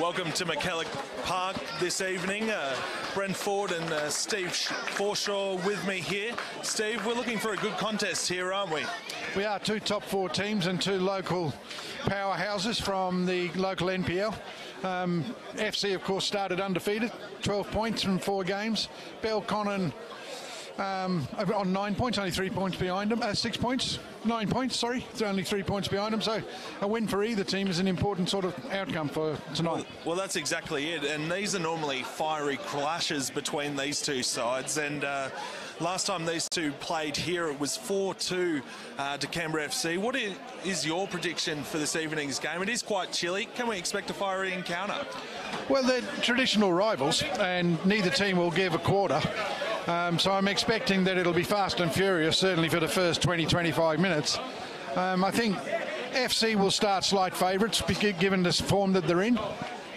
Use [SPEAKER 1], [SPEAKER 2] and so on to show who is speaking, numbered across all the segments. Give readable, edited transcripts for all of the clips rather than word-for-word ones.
[SPEAKER 1] Welcome to McKellar Park this evening. Brent Ford and Steve Forshaw with me here. Steve, we're looking for a good contest here, aren't we?
[SPEAKER 2] We are. Two top four teams and two local powerhouses from the local NPL. FC, of course, started undefeated, 12 points from 4 games. Belconnen on 9 points, only 3 points behind them. 6 points, 9 points, sorry. It's only 3 points behind them. So a win for either team is an important sort of outcome for tonight.
[SPEAKER 1] Well, that's exactly it. And these are normally fiery clashes between these two sides. And last time these two played here, it was 4-2 to Canberra FC. What is your prediction for this evening's game? It is quite chilly. Can we expect a fiery encounter?
[SPEAKER 2] Well, they're traditional rivals, and neither team will give a quarter. So I'm expecting that it'll be fast and furious, certainly for the first 20-25 minutes. I think FC will start slight favourites, given this form that they're in.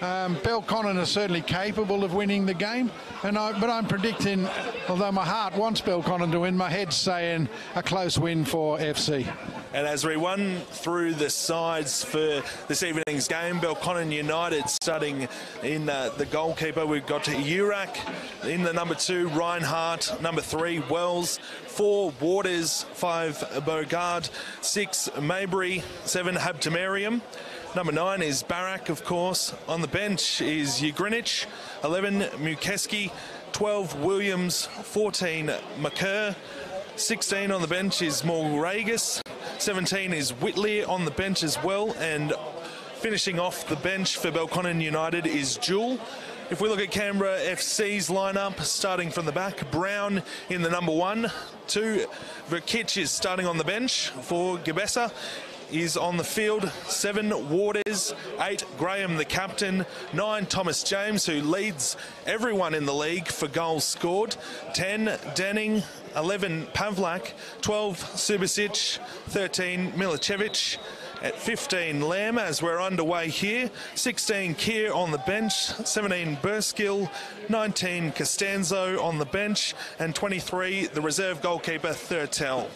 [SPEAKER 2] Belconnen are certainly capable of winning the game, but I'm predicting, although my heart wants Belconnen to win, my head's saying a close win for FC.
[SPEAKER 1] And as we run through the sides for this evening's game, Belconnen United starting in the goalkeeper. We've got Urak in the number 2, Reinhardt, number 3, Wells, 4, Waters, 5, Bogard, 6, Mabry, 7, Habtemariam. Number 9 is Barak, of course. On the bench is Ugrinich, 11, Mukeski, 12, Williams, 14, McCurr, 16 on the bench is Morragus, 17 is Whitley on the bench as well, and finishing off the bench for Belconnen United is Jewell. If we look at Canberra FC's lineup, starting from the back, Brown in the number 1, 2, Verkic is starting on the bench for Gebessa. Is on the field, 7, Waters, 8, Graham the captain, 9, Thomas James, who leads everyone in the league for goals scored, 10, Denning, 11, Pavlak, 12, Subasic, 13, Milicevic, at 15, Lamb, as we're underway here, 16, Keir on the bench, 17, Burskill, 19, Costanzo on the bench, and 23, the reserve goalkeeper, Thurtell.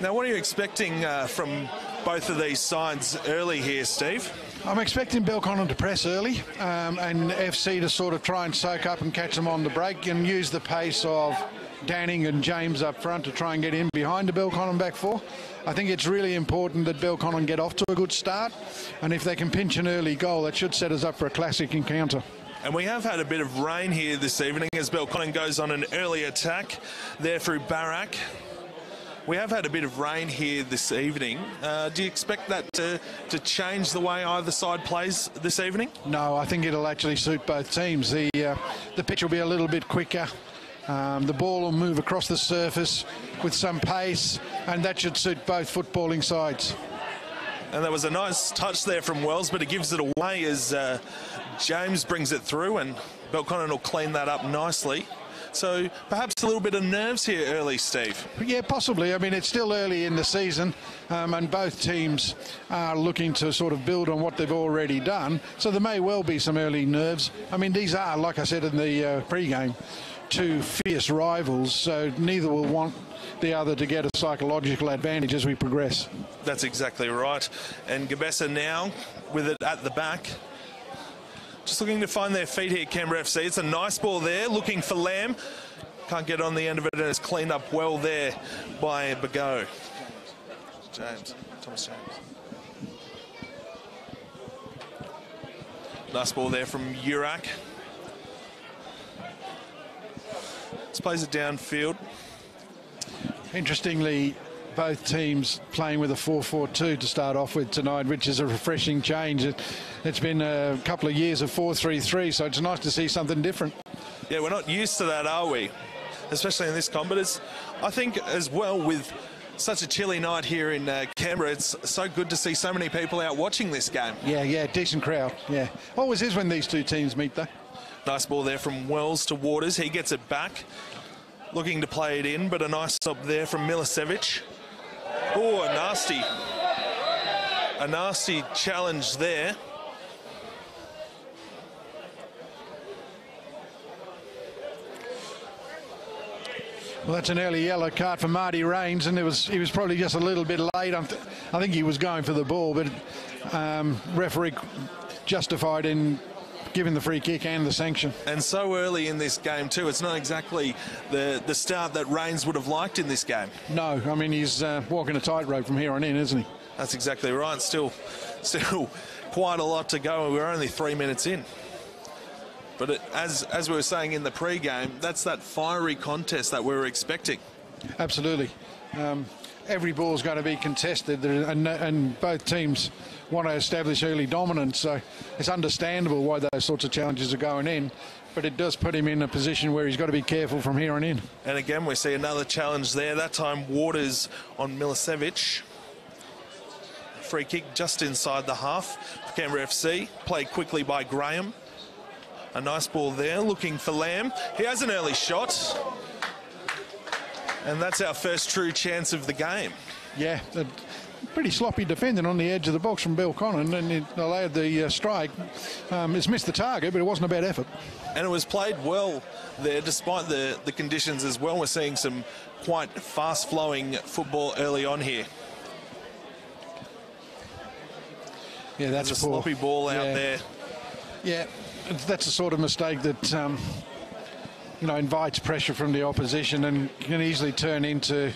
[SPEAKER 1] Now, what are you expecting from both of these sides early here, Steve?
[SPEAKER 2] I'm expecting Belconnen to press early and FC to sort of try and soak up and catch them on the break and use the pace of Danning and James up front to try and get in behind the Belconnen back four. I think it's really important that Belconnen get off to a good start, and if they can pinch an early goal, that should set us up for a classic encounter.
[SPEAKER 1] And we have had a bit of rain here this evening as Belconnen goes on an early attack there through Barak. We have had a bit of rain here this evening. Do you expect that to change the way either side plays this evening?
[SPEAKER 2] No, I think it'll actually suit both teams. The pitch will be a little bit quicker. The ball will move across the surface with some pace, and that should suit both footballing sides.
[SPEAKER 1] And there was a nice touch there from Wells, but it gives it away as James brings it through, and Belconnen will clean that up nicely. So perhaps a little bit of nerves here early, Steve.
[SPEAKER 2] Yeah, possibly. I mean, it's still early in the season, and both teams are looking to sort of build on what they've already done. So there may well be some early nerves. I mean, these are, like I said in the pre-game, two fierce rivals, so neither will want the other to get a psychological advantage as we progress.
[SPEAKER 1] That's exactly right. And Gebessa now with it at the back. Just looking to find their feet here, Canberra FC. It's a nice ball there, looking for Lamb. Can't get on the end of it, and it's cleaned up well there by Bago. Thomas James. Nice ball there from Urak. Just plays it downfield.
[SPEAKER 2] Interestingly, both teams playing with a 4-4-2 to start off with tonight, which is a refreshing change. It's been a couple of years of 4-3-3, so it's nice to see something different.
[SPEAKER 1] Yeah, we're not used to that, are we? Especially in this comp. But it's, I think, as well, with such a chilly night here in Canberra, it's so good to see so many people out watching this game.
[SPEAKER 2] Yeah, decent crowd, yeah. Always is when these two teams meet, though. Nice
[SPEAKER 1] ball there from Wells to Waters. He gets it back, looking to play it in, but a nice stop there from Milicevic. Oh, a nasty challenge there.
[SPEAKER 2] Well, that's an early yellow card for Marty Rains, and he was probably just a little bit late. I think he was going for the ball, but referee justified in giving the free kick and the sanction.
[SPEAKER 1] And so early in this game too. It's not exactly the start that Reigns would have liked in this game.
[SPEAKER 2] No, I mean, he's walking a tightrope from here on in, isn't he?
[SPEAKER 1] That's exactly right. Still quite a lot to go. We're only 3 minutes in. But as we were saying in the pre-game, that's that fiery contest that we were expecting.
[SPEAKER 2] Absolutely. Every ball's going to be contested, and both teams want to establish early dominance, so it's understandable why those sorts of challenges are going in, but it does put him in a position where he's got to be careful from here on in.
[SPEAKER 1] And again, we see another challenge there, that time Waters on Milicevic. Free kick just inside the half for Canberra FC, played quickly by Graham. A nice ball there, looking for Lamb. He has an early shot. And that's our first true chance of the game.
[SPEAKER 2] Yeah, pretty sloppy defending on the edge of the box from Belconnen, and it allowed the strike. It's missed the target, but it wasn't a bad effort.
[SPEAKER 1] And it was played well there, despite the conditions as well. We're seeing some quite fast-flowing football early on here.
[SPEAKER 2] Yeah, that's
[SPEAKER 1] a sloppy ball out there.
[SPEAKER 2] Yeah, that's the sort of mistake that invites pressure from the opposition and can easily turn into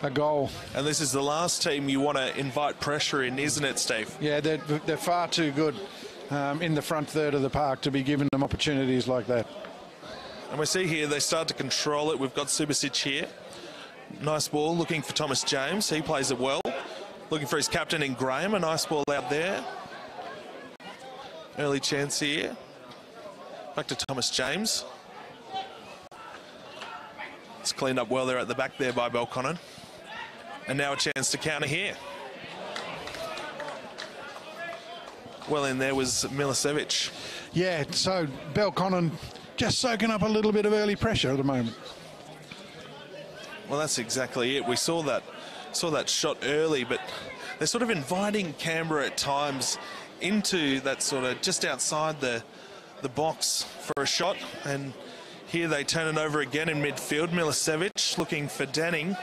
[SPEAKER 2] a goal.
[SPEAKER 1] And this is the last team you want to invite pressure in, isn't it, Steve?
[SPEAKER 2] Yeah, they're far too good in the front third of the park to be giving them opportunities like that.
[SPEAKER 1] And we see here they start to control it. We've got Subasic here. Nice ball, looking for Thomas James. He plays it well. Looking for his captain in Graham. A nice ball out there. Early chance here. Back to Thomas James. It's cleaned up well there at the back there by Belconnen. And now a chance to counter here. Well in there was Milicevic.
[SPEAKER 2] Yeah, so Belconnen just soaking up a little bit of early pressure at the moment.
[SPEAKER 1] Well, that's exactly it. We saw that shot early, but they're sort of inviting Canberra at times into that sort of just outside the box for a shot, and here they turn it over again in midfield. Milicevic looking for Denning.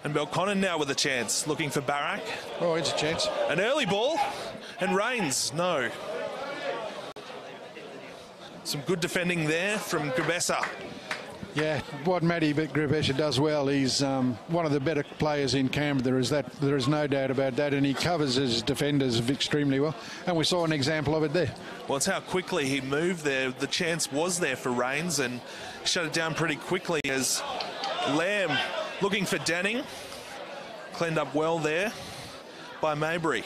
[SPEAKER 1] And Belconnen now with a chance, looking for Barak.
[SPEAKER 2] Oh, it's a chance.
[SPEAKER 1] An early ball, and Reigns, no. Some good defending there from Grabessa.
[SPEAKER 2] Yeah, what Matty Grabessa does well, he's one of the better players in Canberra. There is no doubt about that, and he covers his defenders extremely well, and we saw an example of it there.
[SPEAKER 1] Well, it's how quickly he moved there. The chance was there for Reigns, and shut it down pretty quickly as Lamb looking for Denning. Cleaned up well there by Maybury.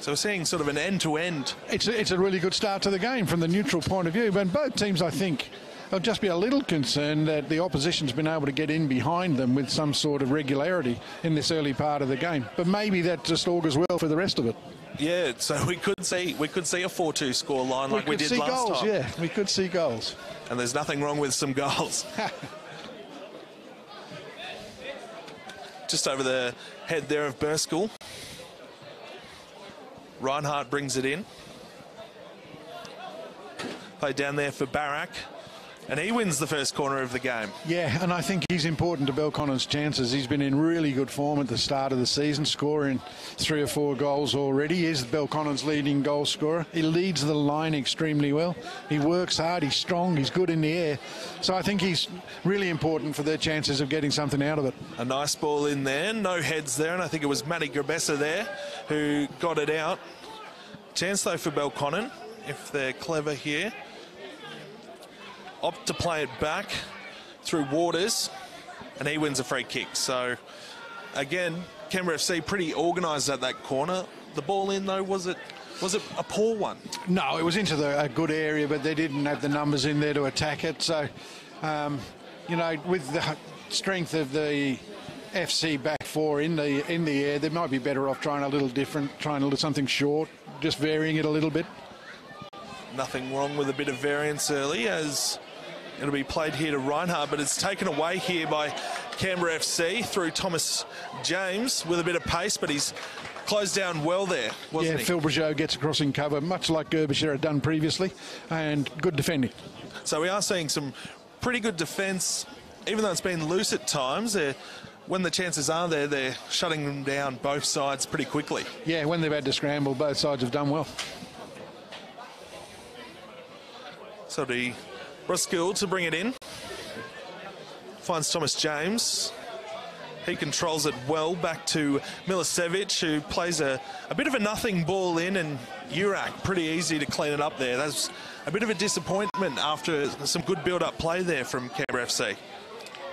[SPEAKER 1] So we're seeing sort of an end-to-end.
[SPEAKER 2] It's a really good start to the game from the neutral point of view, but both teams, I think, will just be a little concerned that the opposition's been able to get in behind them with some sort of regularity in this early part of the game. But maybe that just augurs well for the rest of it.
[SPEAKER 1] Yeah, so we could see a 4-2 score line like we did last
[SPEAKER 2] goals,
[SPEAKER 1] time.
[SPEAKER 2] Yeah, we could see goals.
[SPEAKER 1] And there's nothing wrong with some goals. Just over the head there of Burskill. Reinhardt brings it in. Play down there for Barak. And he wins the first corner of the game.
[SPEAKER 2] Yeah, and I think he's important to Belconnen's chances. He's been in really good form at the start of the season, scoring 3 or 4 goals already. He is Belconnen's leading goal scorer. He leads the line extremely well. He works hard, he's strong, he's good in the air. So I think he's really important for their chances of getting something out of it.
[SPEAKER 1] A nice ball in there, no heads there, and I think it was Matty Grabessa there who got it out. Chance though for Belconnen, if they're clever here. Opt to play it back through Waters, and he wins a free kick. So, again, Canberra FC pretty organised at that corner. The ball in, though, was it a poor one? No,
[SPEAKER 2] it was into a good area, but they didn't have the numbers in there to attack it. So, with the strength of the FC back four in the air, they might be better off trying a little different, trying a little something short, just varying it a little bit.
[SPEAKER 1] Nothing wrong with a bit of variance early, as it'll be played here to Reinhardt, but it's taken away here by Canberra FC through Thomas James with a bit of pace, but he's closed down well there, wasn't he?
[SPEAKER 2] Phil Brigeau gets across in cover, much like Gerbisher had done previously, and good defending.
[SPEAKER 1] So we are seeing some pretty good defence, even though it's been loose at times. They're when the chances are there, they're shutting them down both sides pretty quickly.
[SPEAKER 2] Yeah, when they've had to scramble, both sides have done well.
[SPEAKER 1] So the Roskill to bring it in. Finds Thomas James. He controls it well back to Milicevic, who plays a bit of a nothing ball in, and Urak pretty easy to clean it up there. That's a bit of a disappointment after some good build-up play there from Canberra FC.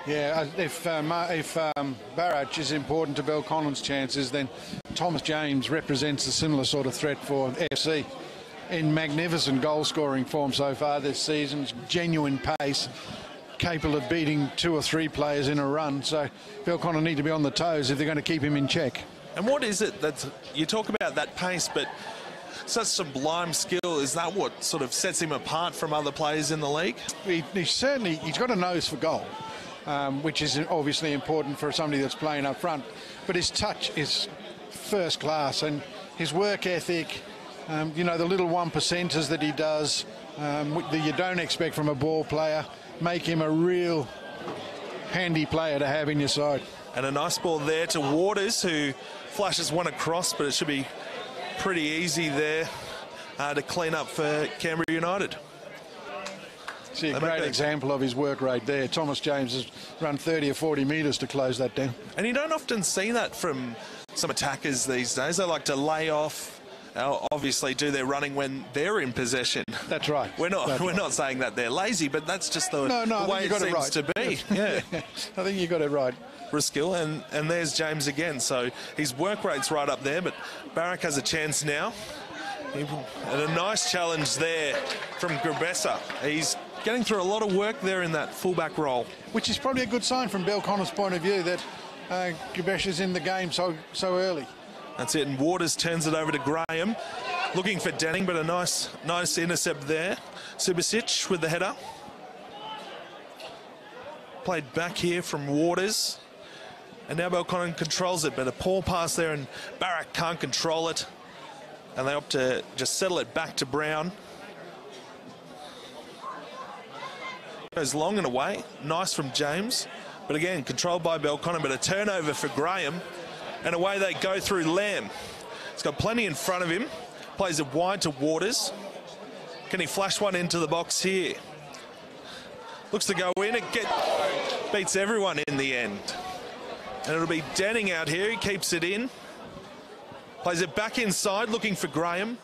[SPEAKER 2] Yeah, if Barrach is important to Belconnen's chances, then Thomas James represents a similar sort of threat for FC. In magnificent goal-scoring form so far this season, genuine pace, capable of beating 2 or 3 players in a run. So Belconnen need to be on the toes if they're going to keep him in check.
[SPEAKER 1] And what is it that you talk about that pace, but such sublime skill? Is that what sort of sets him apart from other players in the league?
[SPEAKER 2] He's got a nose for goal, which is obviously important for somebody that's playing up front. But his touch is first class, and his work ethic, you know, the little 1%ers that he does that you don't expect from a ball player, make him a real handy player to have in your side.
[SPEAKER 1] And a nice ball there to Waters, who flashes one across, but it should be pretty easy there to clean up for Canberra United.
[SPEAKER 2] See a great example of his work rate there. Thomas James has run 30 or 40 metres to close that down.
[SPEAKER 1] And you don't often see that from some attackers these days. They like to lay off, obviously do their running when they're in possession.
[SPEAKER 2] That's right.
[SPEAKER 1] We're not saying that they're lazy, but that's just the way it seems to be. Yeah.
[SPEAKER 2] I think you got it right.
[SPEAKER 1] Briskill, and there's James again. So his work rate's right up there, but Barrack has a chance now. And a nice challenge there from Grabessa. He's getting through a lot of work there in that fullback role.
[SPEAKER 2] Which is probably a good sign from Belconnen's point of view that Grabessa's in the game so early.
[SPEAKER 1] That's it, and Waters turns it over to Graham. Looking for Denning, but a nice intercept there. Subasic with the header. Played back here from Waters. And now Belconnen controls it, but a poor pass there, and Barrack can't control it. And they opt to just settle it back to Brown. Goes long and away. Nice from James. But again, controlled by Belconnen, but a turnover for Graham. And away they go through Lamb. He's got plenty in front of him. Plays it wide to Waters. Can he flash one into the box here? Looks to go in. It beats everyone in the end. And it'll be Denning out here. He keeps it in. Plays it back inside, looking for Graham.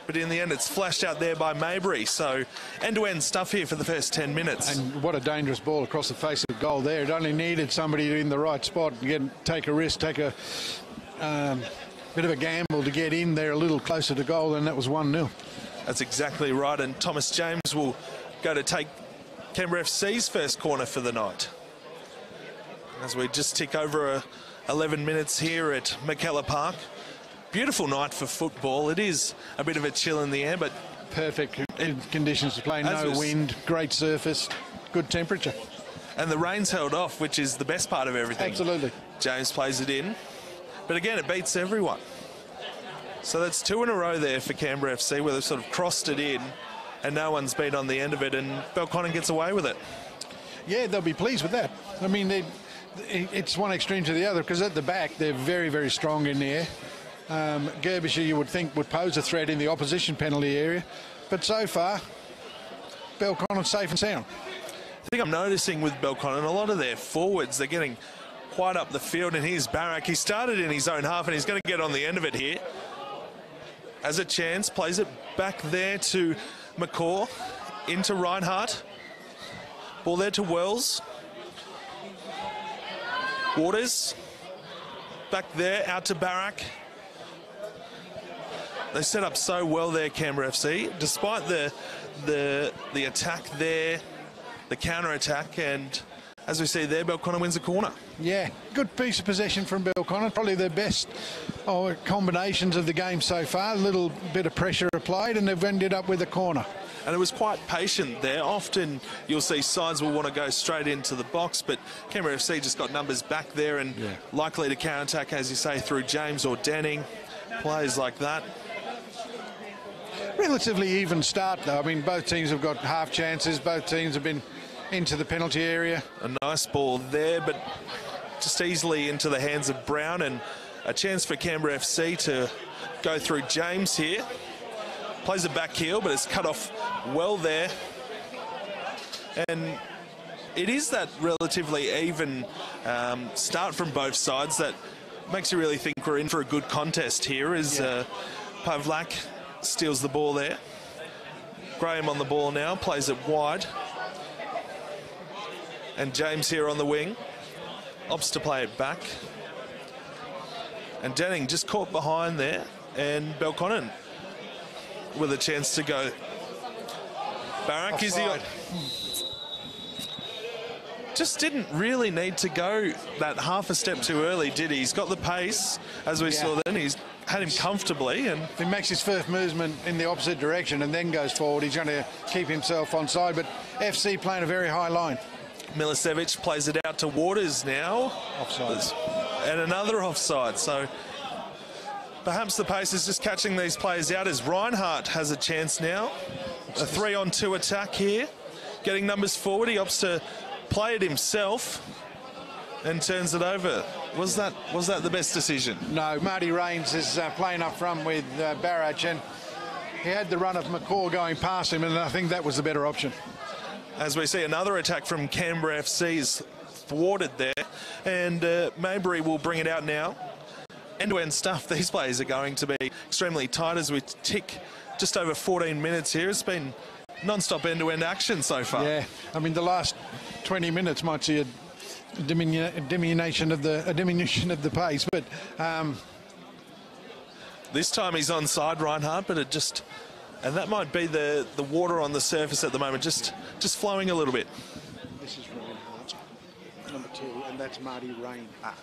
[SPEAKER 1] But in the end, it's flashed out there by Mabry. So end-to-end stuff here for the first 10 minutes.
[SPEAKER 2] And what a dangerous ball across the face of goal there. It only needed somebody in the right spot, take a risk, take a bit of a gamble to get in there a little closer to goal, and that was 1-0.
[SPEAKER 1] That's exactly right. And Thomas James will go to take Canberra FC's first corner for the night. As we just tick over 11 minutes here at McKellar Park. Beautiful night for football. It is a bit of a chill in the air, but
[SPEAKER 2] perfect conditions to play. No wind, great surface, good temperature.
[SPEAKER 1] And the rain's held off, which is the best part of everything.
[SPEAKER 2] Absolutely.
[SPEAKER 1] James plays it in. But again, it beats everyone. So that's 2 in a row there for Canberra FC, where they've sort of crossed it in and no one's been on the end of it, and Belconnen gets away with it.
[SPEAKER 2] Yeah, they'll be pleased with that. I mean, it's one extreme to the other, because at the back, they're very, very strong in the air. Gerbisher, you would think, would pose a threat in the opposition penalty area. But so far, Belconnen's safe and sound.
[SPEAKER 1] I think I'm noticing with Belconnen, a lot of their forwards, they're getting quite up the field. And here's Barrack. He started in his own half, and he's going to get on the end of it here. Has a chance, plays it back there to McCaw, into Reinhardt. Ball there to Wells. Waters. Back there, out to Barrack. They set up so well there, Canberra FC, despite the attack there, the counter-attack, and as we see there, Belconnen wins the corner.
[SPEAKER 2] Yeah, good piece of possession from Belconnen, probably their best combinations of the game so far. A little bit of pressure applied, and they've ended up with a corner.
[SPEAKER 1] And it was quite patient there. Often you'll see sides will want to go straight into the box, but Canberra FC just got numbers back there and likely to counter-attack, as you say, through James or Denning, players like that.
[SPEAKER 2] Relatively even start, though. I mean, both teams have got half chances. Both teams have been into the penalty area.
[SPEAKER 1] A nice ball there, but just easily into the hands of Brown, and a chance for Canberra FC to go through James here. Plays a back heel, but it's cut off well there. And it is that relatively even start from both sides that makes you really think we're in for a good contest here as Pavlak steals the ball there. Graham on the ball now, plays it wide. And James here on the wing. Opts to play it back. And Denning just caught behind there. And Belconnen with a chance to go. Barak is the... Just didn't really need to go that half a step too early, did he? He's got the pace, as we saw then. He's had him comfortably. And
[SPEAKER 2] if he makes his first movement in the opposite direction and then goes forward, he's going to keep himself onside. But FC playing a very high line.
[SPEAKER 1] Milicevic plays it out to Waters now.
[SPEAKER 2] Offside.
[SPEAKER 1] And another offside. So perhaps the pace is just catching these players out as Reinhardt has a chance now. A 3-on-2 attack here. Getting numbers forward. He opts to play it himself and turns it over. Was that the best decision?
[SPEAKER 2] No, Marty Raines is playing up front with Barrach, and he had the run of McCaw going past him, and I think that was the better option.
[SPEAKER 1] As we see another attack from Canberra FC is thwarted there, and Maybury will bring it out now. End-to-end stuff. These players are going to be extremely tight as we tick just over 14 minutes here. It's been non-stop end-to-end action so far.
[SPEAKER 2] Yeah, I mean the last 20 minutes might see a diminution of the pace, but
[SPEAKER 1] this time he's onside, Reinhardt, but it just, and that might be the water on the surface at the moment, just flowing a little bit.
[SPEAKER 2] This is Reinhardt, number 2, and that's Marty Reinhardt.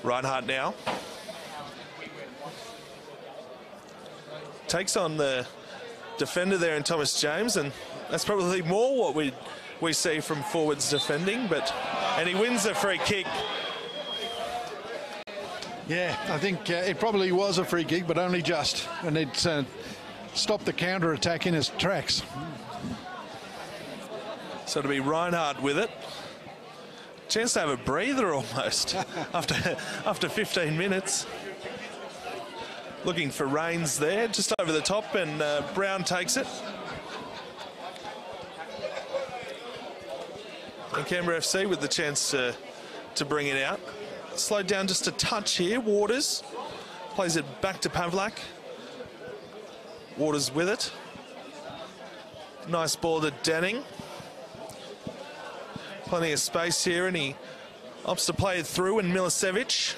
[SPEAKER 1] Reinhardt now takes on the defender there in Thomas James, and that's probably more what we see from forwards defending, and he wins the free kick.
[SPEAKER 2] Yeah, I think it probably was a free kick, but only just, and it stopped the counter-attack in its tracks.
[SPEAKER 1] So to be Reinhardt with it, chance to have a breather almost after 15 minutes. Looking for Raines there, just over the top, and Brown takes it. And Canberra FC with the chance to bring it out. Slowed down just a touch here. Waters plays it back to Pavlak. Waters with it. Nice ball to Denning. Plenty of space here, and he opts to play it through, and Milicevic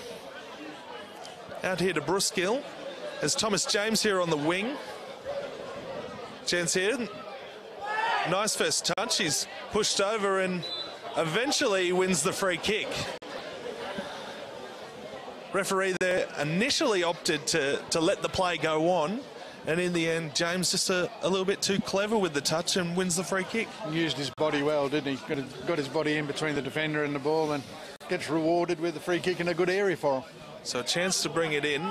[SPEAKER 1] out here to Bruskill. There's Thomas James here on the wing. Chance here. Nice first touch. He's pushed over and eventually wins the free kick. Referee there initially opted to let the play go on, and in the end James just a little bit too clever with the touch and wins the free kick.
[SPEAKER 2] He used his body well, didn't he? Got his body in between the defender and the ball, and gets rewarded with the free kick in a good area for him.
[SPEAKER 1] So a chance to bring it in.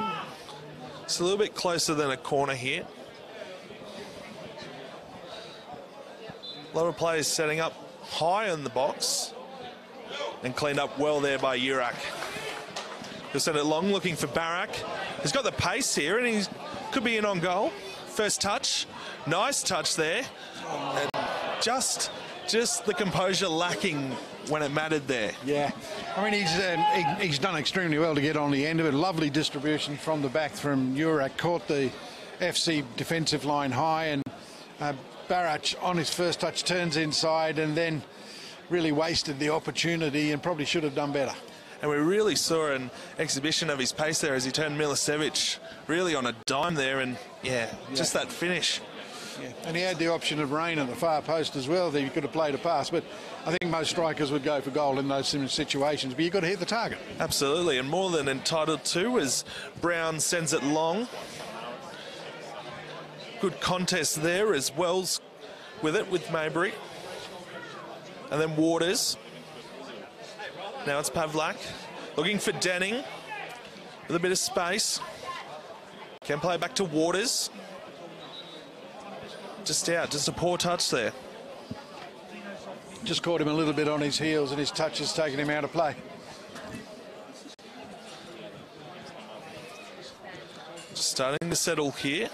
[SPEAKER 1] It's a little bit closer than a corner here. A lot of players setting up high in the box, and cleaned up well there by Urak. He'll send it long, looking for Barak. He's got the pace here, and he could be in on goal. First touch, nice touch there. And just the composure lacking when it mattered there.
[SPEAKER 2] Yeah, I mean he's done extremely well to get on the end of it. Lovely distribution from the back from Urak. Caught the FC defensive line high, and Barach on his first touch turns inside and then really wasted the opportunity and probably should have done better.
[SPEAKER 1] And we really saw an exhibition of his pace there as he turned Milicevic really on a dime there, and just that finish.
[SPEAKER 2] Yeah. And he had the option of Rain at the far post as well that he could have played a pass, but I think most strikers would go for goal in those situations, but you've got to hit the target.
[SPEAKER 1] Absolutely, and more than entitled to as Brown sends it long. Good contest there as Wells with it with Maybury. And then Waters. Now it's Pavlak looking for Denning with a bit of space. Can play back to Waters. Just out, just a poor touch there.
[SPEAKER 2] just caught him a little bit on his heels, and his touch has taken him out of play.
[SPEAKER 1] Just starting to settle here.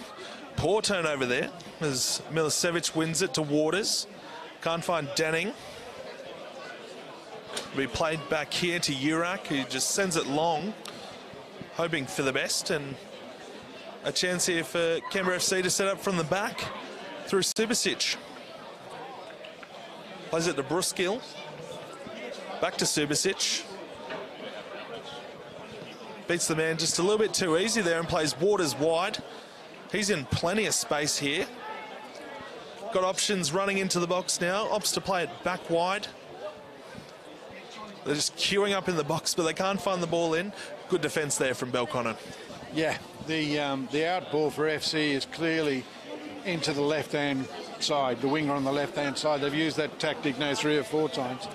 [SPEAKER 1] Poor turnover there as Milicevic wins it to Waters. Can't find Denning. Be played back here to Urak, who just sends it long, hoping for the best, and a chance here for Canberra FC to set up from the back through Subasic. Plays it to Bruskill. Back to Subasic. Beats the man just a little bit too easy there and plays Waters wide. He's in plenty of space here. Got options running into the box now. Opts to play it back wide. They're just queuing up in the box, but they can't find the ball in. Good defence there from Belconnen.
[SPEAKER 2] Yeah, the out ball for FC is clearly into the left-hand side, the winger on the left-hand side. They've used that tactic now 3 or 4 times.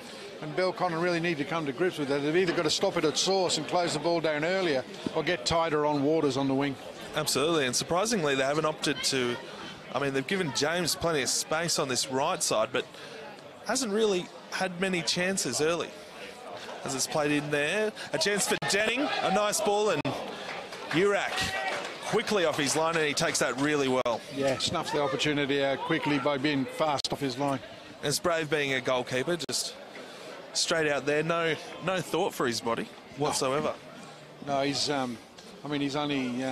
[SPEAKER 2] And Belconnen really need to come to grips with that. They've either got to stop it at source and close the ball down earlier or get tighter on Waters on the wing.
[SPEAKER 1] Absolutely, and surprisingly they haven't opted to, I mean, they've given James plenty of space on this right side, but hasn't really had many chances early. As it's played in there, a chance for Denning, a nice ball, and Urak quickly off his line, and he takes that really well.
[SPEAKER 2] Yeah, snuffs the opportunity out quickly by being fast off his line.
[SPEAKER 1] And it's brave being a goalkeeper, just straight out there, no thought for his body whatsoever.
[SPEAKER 2] No, he's, I mean, he's only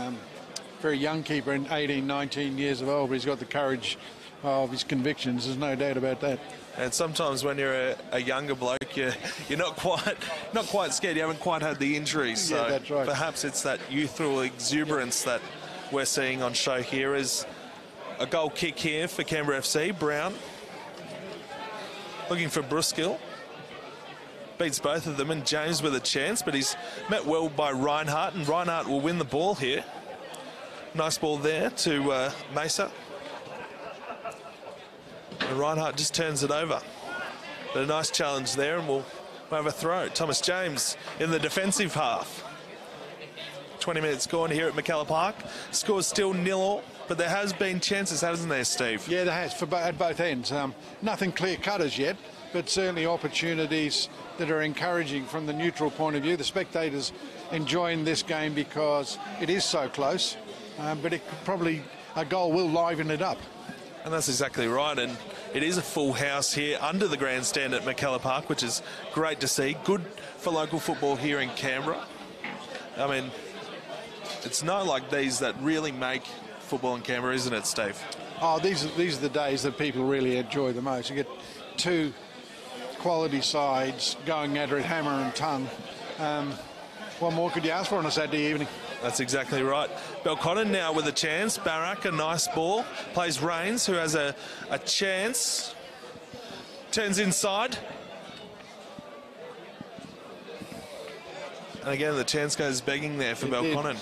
[SPEAKER 2] very young keeper, 18, 19 years of old, but he's got the courage of his convictions. There's no doubt about that.
[SPEAKER 1] And sometimes when you're a younger bloke, you're not quite scared. You haven't quite had the injuries. So
[SPEAKER 2] yeah, that's right.
[SPEAKER 1] Perhaps it's that youthful exuberance that we're seeing on show here. As a goal kick here for Canberra FC. Brown looking for Bruskill. Beats both of them, and James with a chance, but he's met well by Reinhardt, and Reinhardt will win the ball here. Nice ball there to Mesa. And Reinhardt just turns it over. But a nice challenge there, and we'll have a throw. Thomas James in the defensive half. 20 minutes gone here at McKellar Park. Score's still 0-0, but there has been chances, hasn't there, Steve?
[SPEAKER 2] Yeah, there has, at both ends. Nothing clear-cut as yet, but certainly opportunities that are encouraging from the neutral point of view. The spectators enjoying this game because it is so close, but it could probably, a goal will liven it up.
[SPEAKER 1] And that's exactly right, and it is a full house here under the grandstand at McKellar Park, which is great to see. Good for local football here in Canberra. I mean, it's not like these that really make football in Canberra, isn't it, Steve?
[SPEAKER 2] Oh, these are the days that people really enjoy the most. You get 2 quality sides going at it hammer and tongue. What more could you ask for on a Saturday evening?
[SPEAKER 1] That's exactly right. Belconnen now with a chance. Barak, a nice ball. Plays Rains, who has a chance. Turns inside. And again, the chance goes begging there for Belconnen.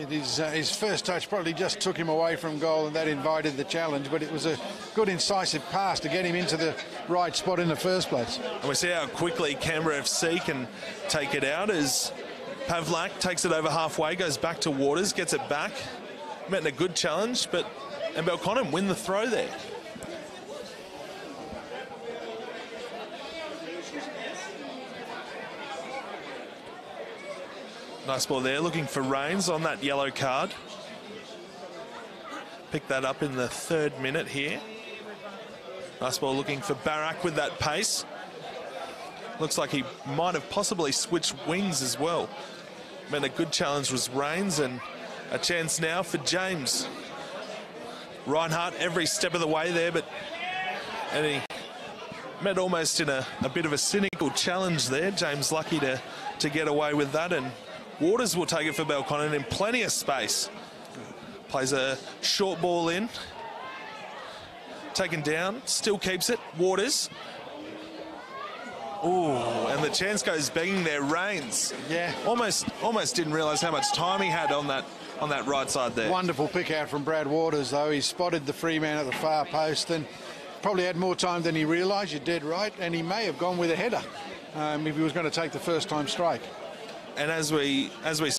[SPEAKER 2] His first touch probably just took him away from goal, and that invited the challenge, but it was a good incisive pass to get him into the right spot in the first place.
[SPEAKER 1] And we see how quickly Canberra FC can take it out as Pavlak takes it over halfway, goes back to Waters, gets it back. Met in a good challenge, and Belconnen win the throw there. Nice ball there, looking for Rains on that yellow card. Pick that up in the 3rd minute here. Nice ball looking for Barak with that pace. Looks like he might have possibly switched wings as well. Meant a good challenge was Rains, and a chance now for James. Reinhardt every step of the way there, and he met almost in a bit of a cynical challenge there. James lucky to get away with that, and Waters will take it for Belconnen in plenty of space. Plays a short ball in. Taken down, still keeps it. Waters. Ooh, and the chance goes begging there. Rains.
[SPEAKER 2] Yeah.
[SPEAKER 1] Almost didn't realise how much time he had on that right side there.
[SPEAKER 2] Wonderful pick out from Brad Waters, though. He spotted the free man at the far post and probably had more time than he realised. You're dead right. And he may have gone with a header if he was going to take the first-time strike.
[SPEAKER 1] And as we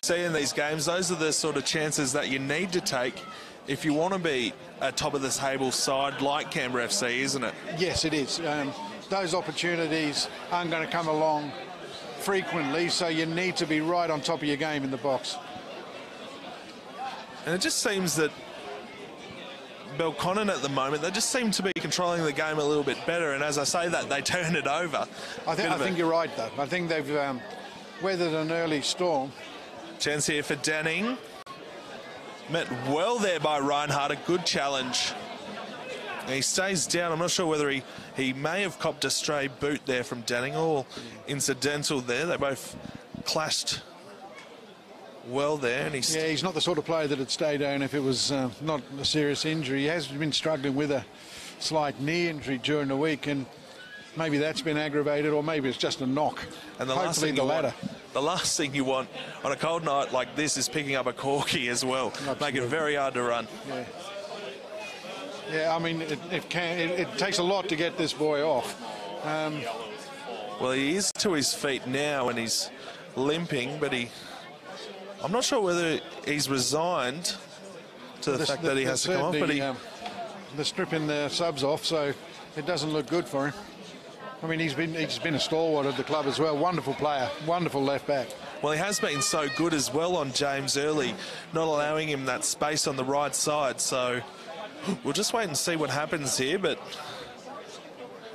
[SPEAKER 1] see in these games, those are the sort of chances that you need to take if you want to be a top of the table side like Canberra FC, isn't it?
[SPEAKER 2] Yes, it is. those opportunities aren't going to come along frequently, so you need to be right on top of your game in the box.
[SPEAKER 1] And it just seems that Belconnen at the moment, they just seem to be controlling the game a little bit better, and as I say that, they turn it over.
[SPEAKER 2] I think you're right, though. I think they've weathered an early storm.
[SPEAKER 1] Chance here for Denning. Met well there by Reinhardt, a good challenge. And he stays down. I'm not sure whether he may have copped a stray boot there from Denning, or incidental there. They both clashed well there. And
[SPEAKER 2] he's not the sort of player that would stay down if it was not a serious injury. He has been struggling with a slight knee injury during the week, and maybe that's been aggravated, or maybe it's just a knock.
[SPEAKER 1] And the
[SPEAKER 2] hopefully the latter.
[SPEAKER 1] The last thing you want on a cold night like this is picking up a corky as well.
[SPEAKER 2] Absolutely.
[SPEAKER 1] Make it very hard to run.
[SPEAKER 2] Yeah, I mean, it takes a lot to get this boy off.
[SPEAKER 1] Well, he is to his feet now and he's limping, but I'm not sure whether he's resigned to the fact that he has to come off. But
[SPEAKER 2] they're stripping the subs off, so it doesn't look good for him. I mean, he's been a stalwart of the club as well. Wonderful player, wonderful left back.
[SPEAKER 1] Well, he has been so good as well on James early, not allowing him that space on the right side. So we'll just wait and see what happens here, but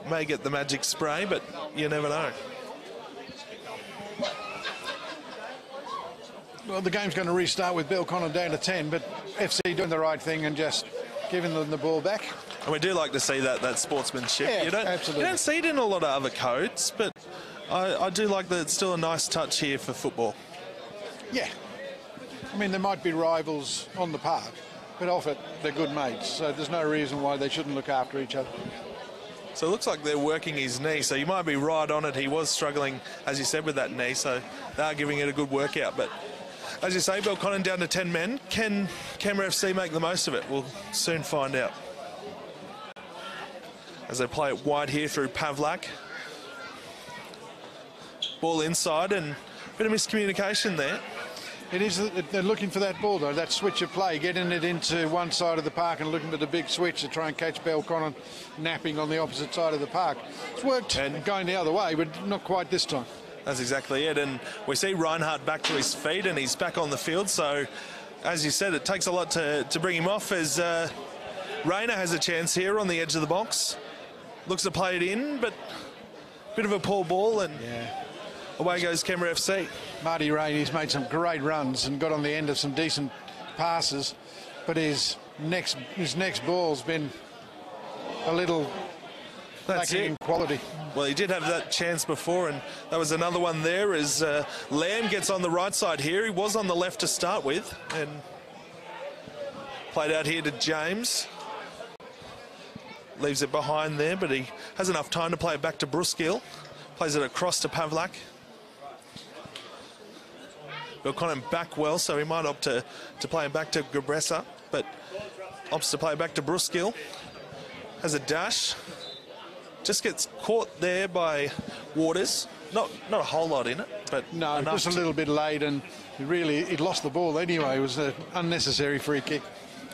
[SPEAKER 1] may get the magic spray, but you never know.
[SPEAKER 2] Well, the game's going to restart with Belconnen down to 10, but FC doing the right thing and just giving them the ball back.
[SPEAKER 1] And we do like to see that sportsmanship.
[SPEAKER 2] Yeah, absolutely.
[SPEAKER 1] You don't see it in a lot of other codes, but I do like that it's still a nice touch here for football.
[SPEAKER 2] Yeah. I mean, there might be rivals on the park, but off it, they're good mates, so there's no reason why they shouldn't look after each other.
[SPEAKER 1] So it looks like they're working his knee, so you might be right on it. He was struggling, as you said, with that knee, so they are giving it a good workout. But as you say, Belconnen down to 10 men. Can Canberra FC make the most of it? We'll soon find out. As they play it wide here through Pavlak. Ball inside and a bit of miscommunication there.
[SPEAKER 2] It is. They're looking for that ball, though, that switch of play, getting it into one side of the park and looking for the big switch to try and catch Belconnen napping on the opposite side of the park. It's worked going the other way, but not quite this time.
[SPEAKER 1] That's exactly it. And we see Reinhardt back to his feet and he's back on the field. So, as you said, it takes a lot to bring him off as Rayner has a chance here on the edge of the box. Looks to play it in, but a bit of a poor ball and away goes Canberra FC.
[SPEAKER 2] Marty Rainey's made some great runs and got on the end of some decent passes, but his next ball's been a little lacking in quality.
[SPEAKER 1] Well, he did have that chance before, and that was another one there as Lamb gets on the right side here. He was on the left to start with, and played out here to James. Leaves it behind there, but he has enough time to play it back to Bruskill. Plays it across to Pavlak. Belconnen back well, so he might opt to play it back to Gabressa, but opts to play it back to Bruskill. Has a dash. Just gets caught there by Waters. Not a whole lot in it, but
[SPEAKER 2] no, just a little bit late, and he lost the ball anyway. It was an unnecessary free kick.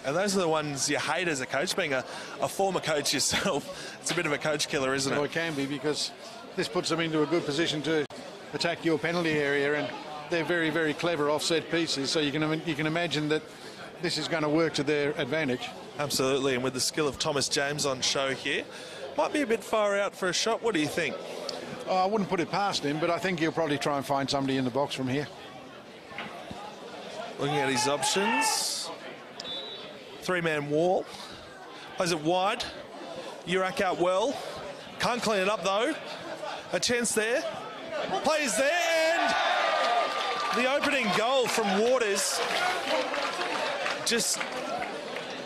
[SPEAKER 1] And those are the ones you hate as a coach, being a former coach yourself. It's a bit of a coach killer, isn't it?
[SPEAKER 2] Well, it can be, because this puts them into a good position to attack your penalty area, and they're very, very clever offset pieces, so you can imagine that this is going to work to their advantage.
[SPEAKER 1] Absolutely, and with the skill of Thomas James on show here, might be a bit far out for a shot. What do you think?
[SPEAKER 2] I wouldn't put it past him, but I think he'll probably try and find somebody in the box from here.
[SPEAKER 1] Looking at his options. Three-man wall. Plays it wide. Urak out well. Can't clean it up, though. A chance there. Plays there, and the opening goal from Waters.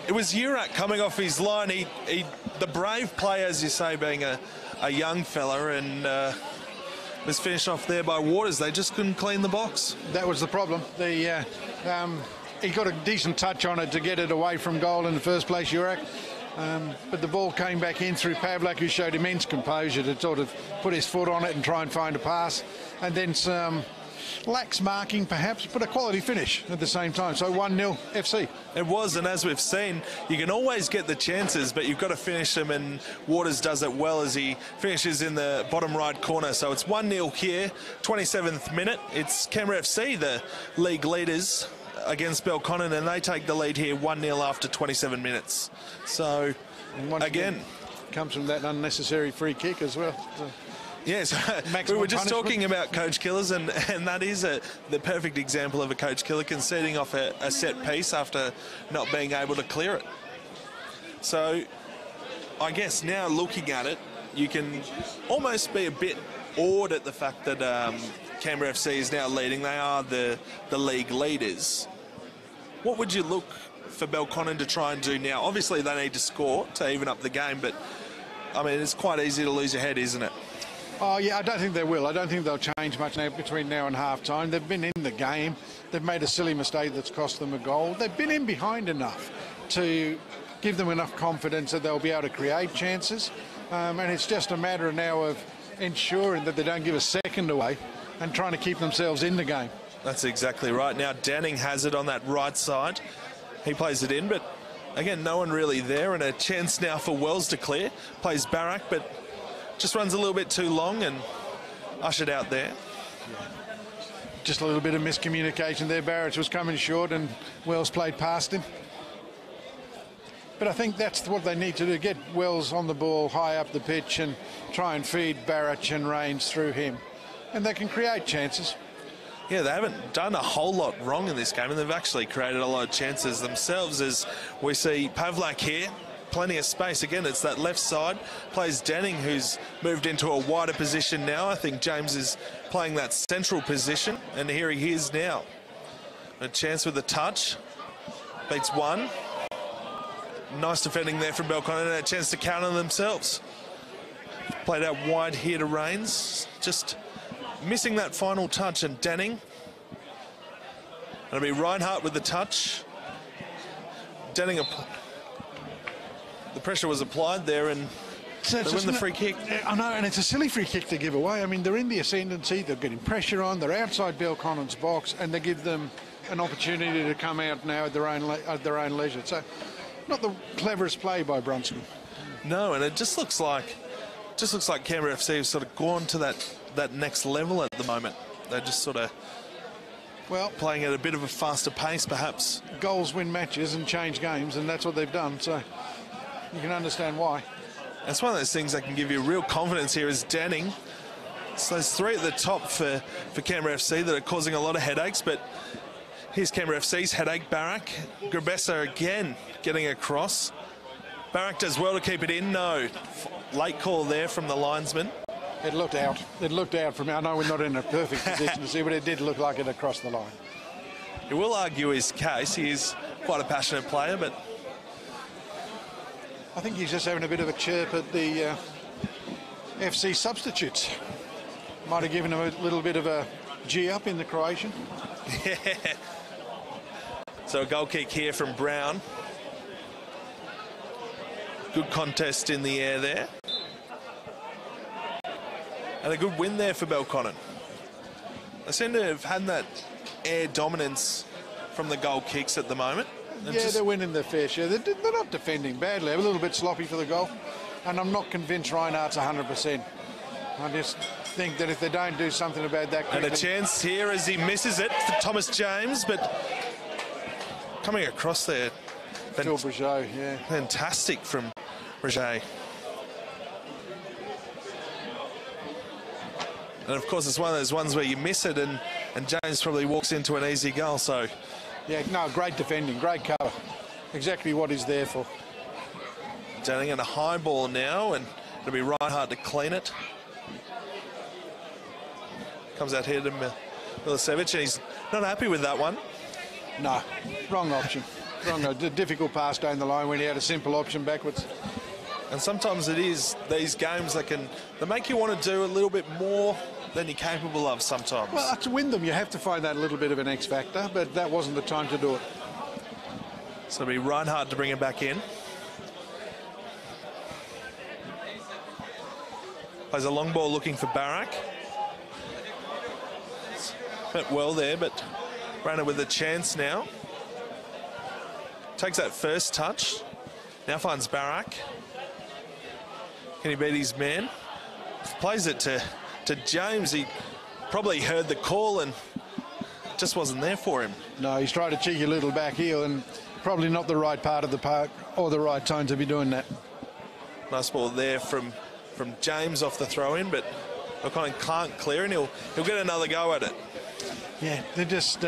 [SPEAKER 1] It was Urak coming off his line. The brave player, as you say, being a young fella, and was finished off there by Waters. They just couldn't clean the box.
[SPEAKER 2] That was the problem. He got a decent touch on it to get it away from goal in the first place, Urak. But the ball came back in through Pavlak, who showed immense composure to sort of put his foot on it and try and find a pass. And then lax marking perhaps, but a quality finish at the same time. So 1-0 FC.
[SPEAKER 1] It was, and as we've seen, you can always get the chances, but you've got to finish them, and Waters does it well as he finishes in the bottom right corner. So it's 1-0 here, 27th minute. It's Canberra FC, the league leaders, against Belconnen, and they take the lead here 1-0 after 27 minutes. So, again,
[SPEAKER 2] comes from that unnecessary free kick as well. So.
[SPEAKER 1] Yes, we were just talking about coach killers, and that is the perfect example of a coach killer conceding off a set piece after not being able to clear it. So I guess now looking at it, you can almost be a bit awed at the fact that Canberra FC is now leading. They are the league leaders. What would you look for Belconnen to try and do now? Obviously they need to score to even up the game, but I mean, it's quite easy to lose your head, isn't it?
[SPEAKER 2] Oh, yeah, I don't think they will. I don't think they'll change much now between now and half-time. They've been in the game. They've made a silly mistake that's cost them a goal. They've been in behind enough to give them enough confidence that they'll be able to create chances. And it's just a matter now of ensuring that they don't give a second away and trying to keep themselves in the game.
[SPEAKER 1] That's exactly right. Now, Danning has it on that right side. He plays it in, but, again, no one really there, and a chance now for Wells to clear. Plays Barak, but just runs a little bit too long and ushered out there.
[SPEAKER 2] Yeah. Just a little bit of miscommunication there. Barrett was coming short and Wells played past him. But I think that's what they need to do, get Wells on the ball high up the pitch and try and feed Barrett and Rains through him. And they can create chances.
[SPEAKER 1] Yeah, they haven't done a whole lot wrong in this game, and they've actually created a lot of chances themselves, as we see Pavlak here. Plenty of space. Again, it's that left side. Plays Danning, who's moved into a wider position now. I think James is playing that central position, and here he is now. A chance with a touch. Beats one. Nice defending there from Belconnen, and a chance to counter themselves. Played out wide here to Rains. Just missing that final touch, and Danning. It'll be Reinhardt with the touch. Danning, the pressure was applied there, and they win the free kick.
[SPEAKER 2] I know, and it's a silly free kick to give away. I mean, they're in the ascendancy, they're getting pressure on, they're outside Belconnen's box, and they give them an opportunity to come out now at their own leisure. So, not the cleverest play by Brunscombe.
[SPEAKER 1] No, and it just looks like Canberra FC have sort of gone to that next level at the moment. They're just sort of playing at a bit of a faster pace, perhaps. Goals
[SPEAKER 2] win matches and change games, and that's what they've done. So you can understand why.
[SPEAKER 1] That's one of those things that can give you real confidence here is Danning. So there's three at the top for Canberra FC that are causing a lot of headaches, but here's Canberra FC's headache, Barak. Grabessa again getting across. Barak does well to keep it in. No. Late call there from the linesman.
[SPEAKER 2] It looked out. It looked out from me. I know we're not in a perfect position to see, but it did look like it across the line.
[SPEAKER 1] He will argue his case. He is quite a passionate player, but
[SPEAKER 2] I think he's just having a bit of a chirp at the FC substitutes. Might have given him a little bit of a G up in the Croatian.
[SPEAKER 1] Yeah. So a goal kick here from Brown. Good contest in the air there. And a good win there for Belconnen. They seem to have had that air dominance from the goal kicks at the moment.
[SPEAKER 2] Yeah, they're winning their fair share. They're not defending badly. They're a little bit sloppy for the goal. And I'm not convinced Reinhardt's 100%. I just think that if they don't do something about that quickly...
[SPEAKER 1] And a chance here as he misses it for Thomas James, but coming across there...
[SPEAKER 2] Phil Bregeau, yeah.
[SPEAKER 1] Fantastic from Bregeau. And of course, it's one of those ones where you miss it and James probably walks into an easy goal, so...
[SPEAKER 2] Yeah, no, great defending, great cover. Exactly what he's there for.
[SPEAKER 1] Danning in a high ball now, and it'll be Reinhardt to clean it. Comes out here to Milicevic, and he's not happy with that one.
[SPEAKER 2] No, wrong option. Difficult pass down the line when he had a simple option backwards.
[SPEAKER 1] And sometimes it is these games that they make you want to do a little bit more than you're capable of sometimes.
[SPEAKER 2] Well, to win them, you have to find that little bit of an X factor, but that wasn't the time to do it.
[SPEAKER 1] So it'll be Reinhardt to bring it back in. Plays a long ball looking for Barak. Went well there, but Rayner with a chance now. Takes that first touch. Now finds Barak. Can he beat his man? Plays it to James. He probably heard the call and just wasn't there for him.
[SPEAKER 2] No, he's tried a cheeky little back heel and probably not the right part of the park or the right time to be doing that.
[SPEAKER 1] Nice ball there from James off the throw-in, but Belconnen can't clear and he'll get another go at it.
[SPEAKER 2] Yeah, they're just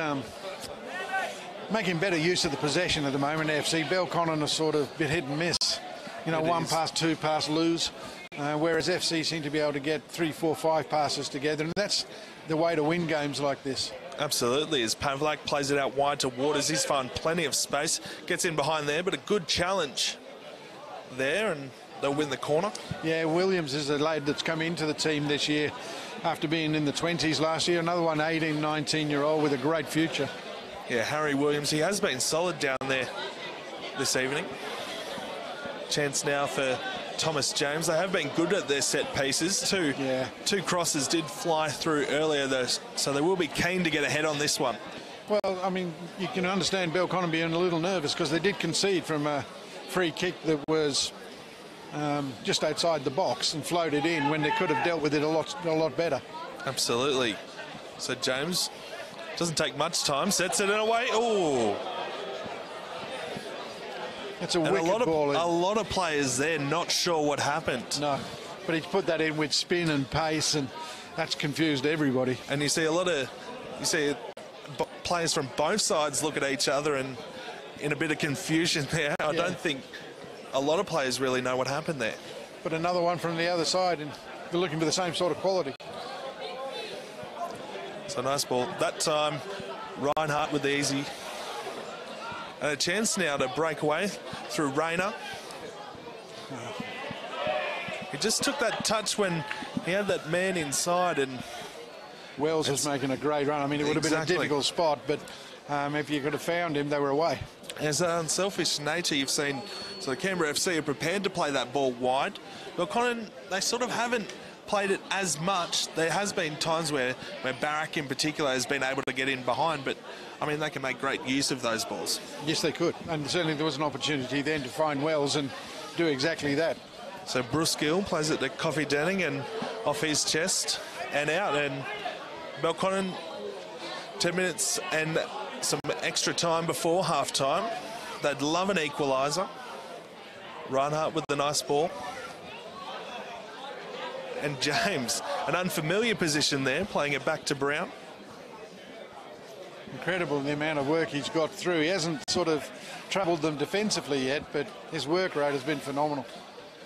[SPEAKER 2] making better use of the possession at the moment, FC. Belconnen are sort of a bit hit and miss. You know, one pass, two pass, lose. Whereas FC seem to be able to get 3, 4, 5 passes together. And that's the way to win games like this.
[SPEAKER 1] Absolutely, as Pavlak plays it out wide to Waters. He's found plenty of space. Gets in behind there, but a good challenge there, and they'll win the corner. Yeah,
[SPEAKER 2] Williams is a lad that's come into the team this year after being in the 20s last year. Another one, 18, 19-year-old with a great future.
[SPEAKER 1] Yeah, Harry Williams, he has been solid down there this evening. Chance now for Thomas James. They have been good at their set pieces. Two crosses did fly through earlier, though, so they will be keen to get ahead on this one.
[SPEAKER 2] Well, I mean, you can understand Belconnen being a little nervous because they did concede from a free kick that was just outside the box and floated in when they could have dealt with it a lot better.
[SPEAKER 1] Absolutely. So James doesn't take much time, sets it in away. Oh,
[SPEAKER 2] it's a wicked ball.
[SPEAKER 1] A lot of players there not sure what happened.
[SPEAKER 2] No, but he's put that in with spin and pace, and that's confused everybody.
[SPEAKER 1] And you see players from both sides look at each other and in a bit of confusion there. I don't think a lot of players really know what happened there.
[SPEAKER 2] But another one from the other side, and they're looking for the same sort of quality.
[SPEAKER 1] So nice ball. That time, Reinhardt with the easy. And a chance now to break away through Rayner. He just took that touch when he had that man inside, and
[SPEAKER 2] Wells was making a great run. I mean, it would have been a difficult spot, but if you could have found him, they were away.
[SPEAKER 1] As an unselfish nature, you've seen, so the Canberra FC are prepared to play that ball wide. Belconnen, they sort of haven't played it as much. There has been times where Barak in particular has been able to get in behind, but I mean, they can make great use of those balls.
[SPEAKER 2] Yes, they could. And certainly there was an opportunity then to find Wells and do exactly that.
[SPEAKER 1] So Bruce Gill plays it to Coffee Denning and off his chest and out. And Belconnen, 10 minutes and some extra time before half-time. They'd love an equaliser. Reinhardt with the nice ball. And James, an unfamiliar position there, playing it back to Brown.
[SPEAKER 2] Incredible the amount of work he's got through. He hasn't sort of troubled them defensively yet, but his work rate has been phenomenal.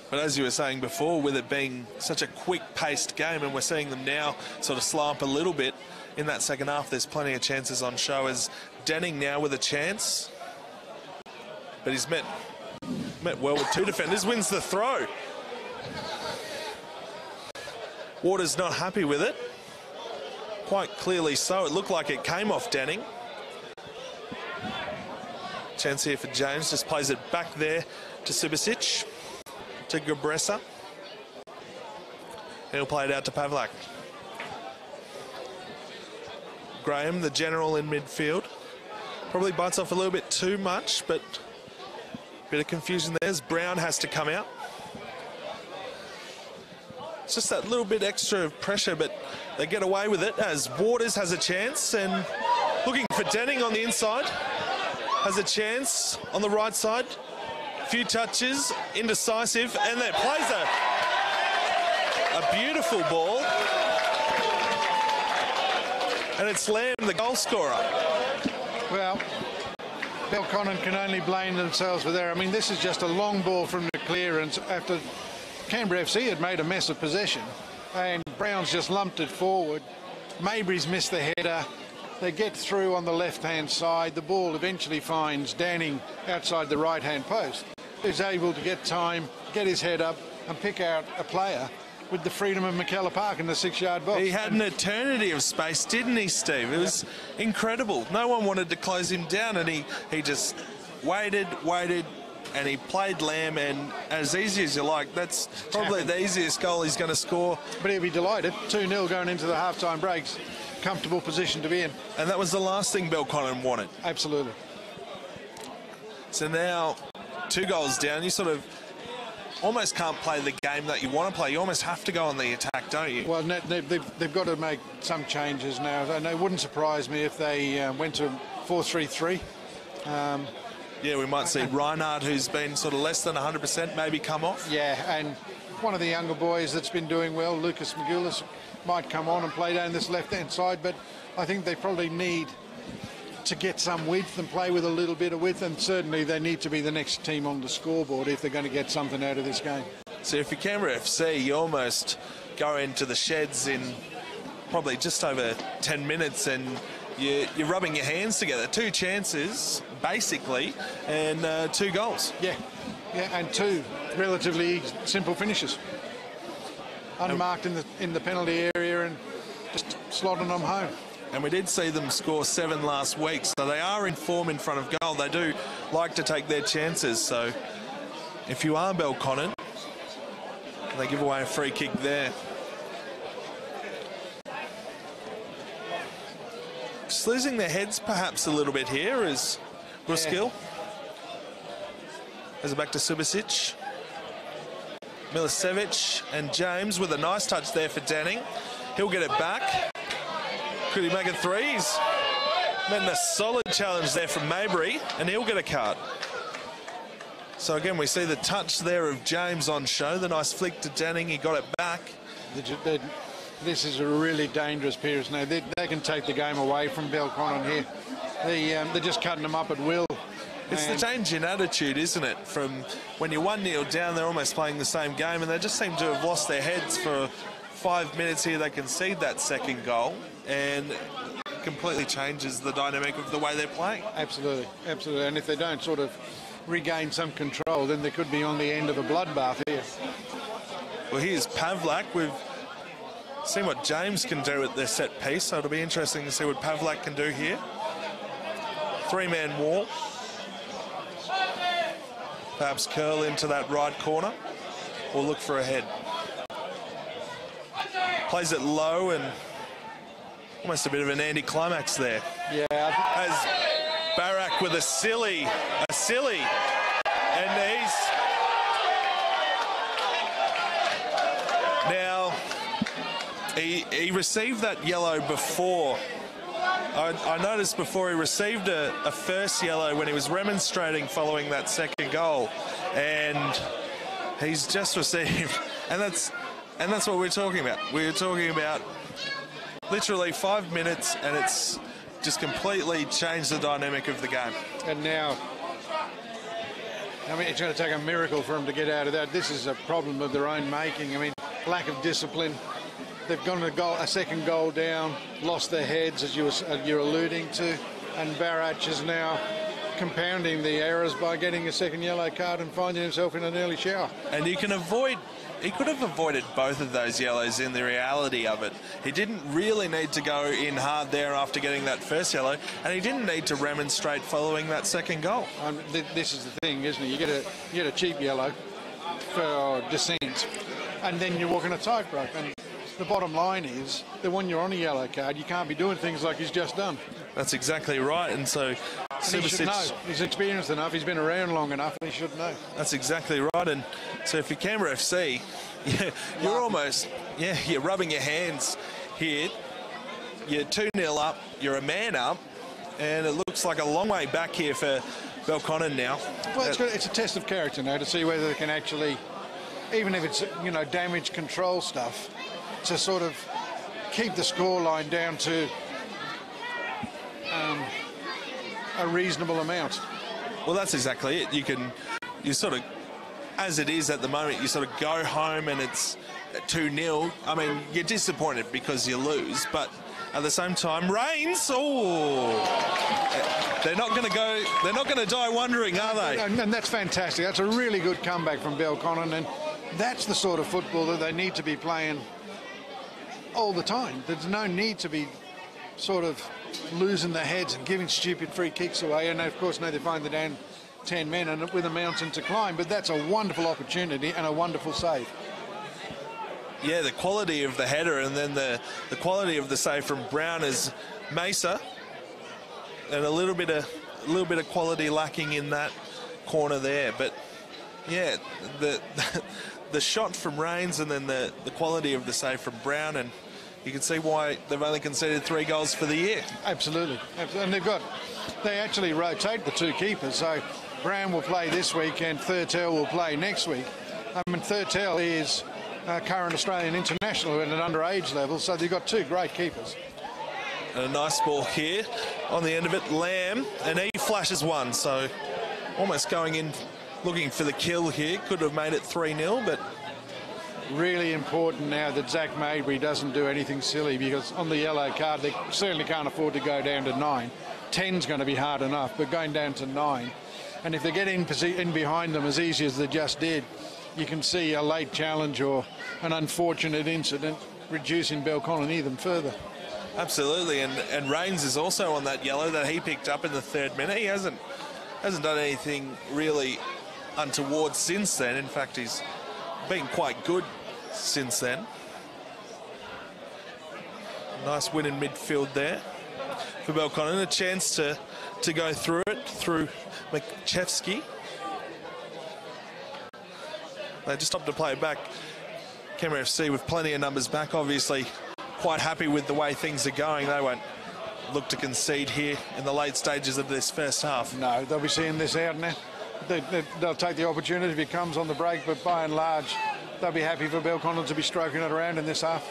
[SPEAKER 1] But as you were saying before, with it being such a quick-paced game, and we're seeing them now sort of slow up a little bit in that second half, there's plenty of chances on show. As Denning now with a chance, but he's met well with two defenders, wins the throw. Waters not happy with it. Quite clearly so. It looked like it came off Denning. Chance here for James. Just plays it back there to Subasic, to Gabressa. He'll play it out to Pavlak. Graham, the general in midfield. Probably bites off a little bit too much, but a bit of confusion there as Brown has to come out. It's just that little bit extra of pressure, but they get away with it as Waters has a chance, and looking for Denning on the inside. Has a chance on the right side. Few touches, indecisive, and that plays a beautiful ball. And it's Lamb, the goal scorer.
[SPEAKER 2] Well, Belconnen can only blame themselves for that. I mean, this is just a long ball from the clearance after Canberra FC had made a mess of possession, and Brown's just lumped it forward. Mabry's missed the header. They get through on the left-hand side. The ball eventually finds Danning outside the right-hand post, who's able to get time, get his head up and pick out a player with the freedom of McKellar Park in the 6-yard box.
[SPEAKER 1] He had an eternity of space, didn't he, Steve? It was incredible. No one wanted to close him down, and he just waited, and he played Lamb, and as easy as you like, that's probably the easiest goal he's going to score.
[SPEAKER 2] But he'll be delighted. 2-0 going into the half-time breaks. comfortable position to be in.
[SPEAKER 1] And that was the last thing Belconnen wanted.
[SPEAKER 2] Absolutely.
[SPEAKER 1] So now 2 goals down, you sort of almost can't play the game that you want to play. You almost have to go on the attack, don't you?
[SPEAKER 2] Well, they've got to make some changes now. And it wouldn't surprise me if they went to 4-3-3.
[SPEAKER 1] Yeah, we might see Reinhardt, who's been sort of less than 100%, maybe come off.
[SPEAKER 2] Yeah, and one of the younger boys that's been doing well, Lucas McGillis, might come on and play down this left-hand side, but I think they probably need to get some width and play with a little bit of width, and certainly they need to be the next team on the scoreboard if they're going to get something out of this game.
[SPEAKER 1] So if you're Canberra FC, you almost go into the sheds in probably just over 10 minutes and you're rubbing your hands together. 2 chances, basically, and 2 goals.
[SPEAKER 2] Yeah, and 2 relatively simple finishes. Unmarked in the penalty area and just slotting them home.
[SPEAKER 1] And we did see them score 7 last week, so they are in form in front of goal. They do like to take their chances. So if you are Belconnen, they give away a free kick there. Just losing their heads perhaps a little bit here is Ruskill. Yeah. As it back to Subasic. Milicevic and James with a nice touch there for Denning. He'll get it back. Could he make it 3s? Met a solid challenge there from Mabry, and he'll get a card. So again, we see the touch there of James on show. The nice flick to Denning. He got it back.
[SPEAKER 2] This is a really dangerous period now. They can take the game away from Belconnen here. They're just cutting them up at will.
[SPEAKER 1] It's the change in attitude, isn't it? From when you're 1-0 down, they're almost playing the same game, and they just seem to have lost their heads for 5 minutes here. They concede that second goal, and completely changes the dynamic of the way they're playing.
[SPEAKER 2] Absolutely, absolutely. And if they don't sort of regain some control, then they could be on the end of a bloodbath here.
[SPEAKER 1] Well, here's Pavlak. We've seen what James can do at their set piece, so it'll be interesting to see what Pavlak can do here. 3-man wall. Perhaps curl into that right corner or look for a head. Plays it low and almost a bit of an anticlimax there.
[SPEAKER 2] Yeah.
[SPEAKER 1] As Barak with a silly, and he's... Now, he received that yellow before. I noticed before he received a first yellow when he was remonstrating following that second goal, and he's just received, and that's what we're talking about. We're talking about literally 5 minutes, and it's just completely changed the dynamic of the game.
[SPEAKER 2] And now, I mean, it's going to take a miracle for them to get out of that. This is a problem of their own making. I mean, lack of discipline. They've gone a second goal down, lost their heads, as you're alluding to, and Barach is now compounding the errors by getting a second yellow card and finding himself in an early shower.
[SPEAKER 1] And he could have avoided both of those yellows in the reality of it. He didn't really need to go in hard there after getting that first yellow, and he didn't need to remonstrate following that second goal.
[SPEAKER 2] This is the thing, isn't it? You get a cheap yellow for dissent, and then you're walking a tightrope. And the bottom line is that when you're on a yellow card, you can't be doing things like he's just done.
[SPEAKER 1] That's exactly right, and so
[SPEAKER 2] he should know. He's experienced enough, he's been around long enough, and he should know.
[SPEAKER 1] That's exactly right, and so if you're Canberra FC, you're rubbing your hands here. You're 2-0 up, you're a man up, and it looks like a long way back here for Belconnen now.
[SPEAKER 2] Well, it's a test of character now to see whether they can actually, even if it's damage control stuff, to sort of keep the scoreline down to a reasonable amount.
[SPEAKER 1] Well, that's exactly it. You sort of, as it is at the moment, you sort of go home and it's 2-0. I mean, you're disappointed because you lose, but at the same time, Reigns, they're not going to die wondering, are they?
[SPEAKER 2] And that's fantastic. That's a really good comeback from Belconnen, and that's the sort of football that they need to be playing all the time. There's no need to be sort of losing their heads and giving stupid free kicks away. And of course, now they find the down 10 men and with a mountain to climb. But that's a wonderful opportunity and a wonderful save.
[SPEAKER 1] yeah, the quality of the header and then the quality of the save from Brown is Mesa, and a little bit of quality lacking in that corner there. But yeah, the shot from Rains and then the quality of the save from Brown, and you can see why they've only conceded 3 goals for the year.
[SPEAKER 2] Absolutely. And they actually rotate the 2 keepers. So Brown will play this week and Thurtell will play next week. I mean, Thurtell is a current Australian international at an underage level, so they've got 2 great keepers.
[SPEAKER 1] And a nice ball here on the end of it, Lamb, and he flashes one, so almost going in looking for the kill here. Could have made it 3-0, but
[SPEAKER 2] really important now that Zach Mabry doesn't do anything silly, because on the yellow card they certainly can't afford to go down to 9. 10's going to be hard enough, but going down to 9, and if they get in behind them as easy as they just did, you can see a late challenge or an unfortunate incident reducing Belconnen even further.
[SPEAKER 1] Absolutely, and Rains is also on that yellow that he picked up in the 3rd minute. He hasn't done anything really untoward since then. In fact, he's been quite good since then. Nice win in midfield there for Belconnen. A chance to go through it through Machevsky. They just stopped to play it back. Canberra FC with plenty of numbers back, obviously quite happy with the way things are going. They won't look to concede here in the late stages of this first half.
[SPEAKER 2] No, they'll be seeing this out now. They'll take the opportunity if it comes on the break, but by and large, they'll be happy for Belconnen to be stroking it around in this half.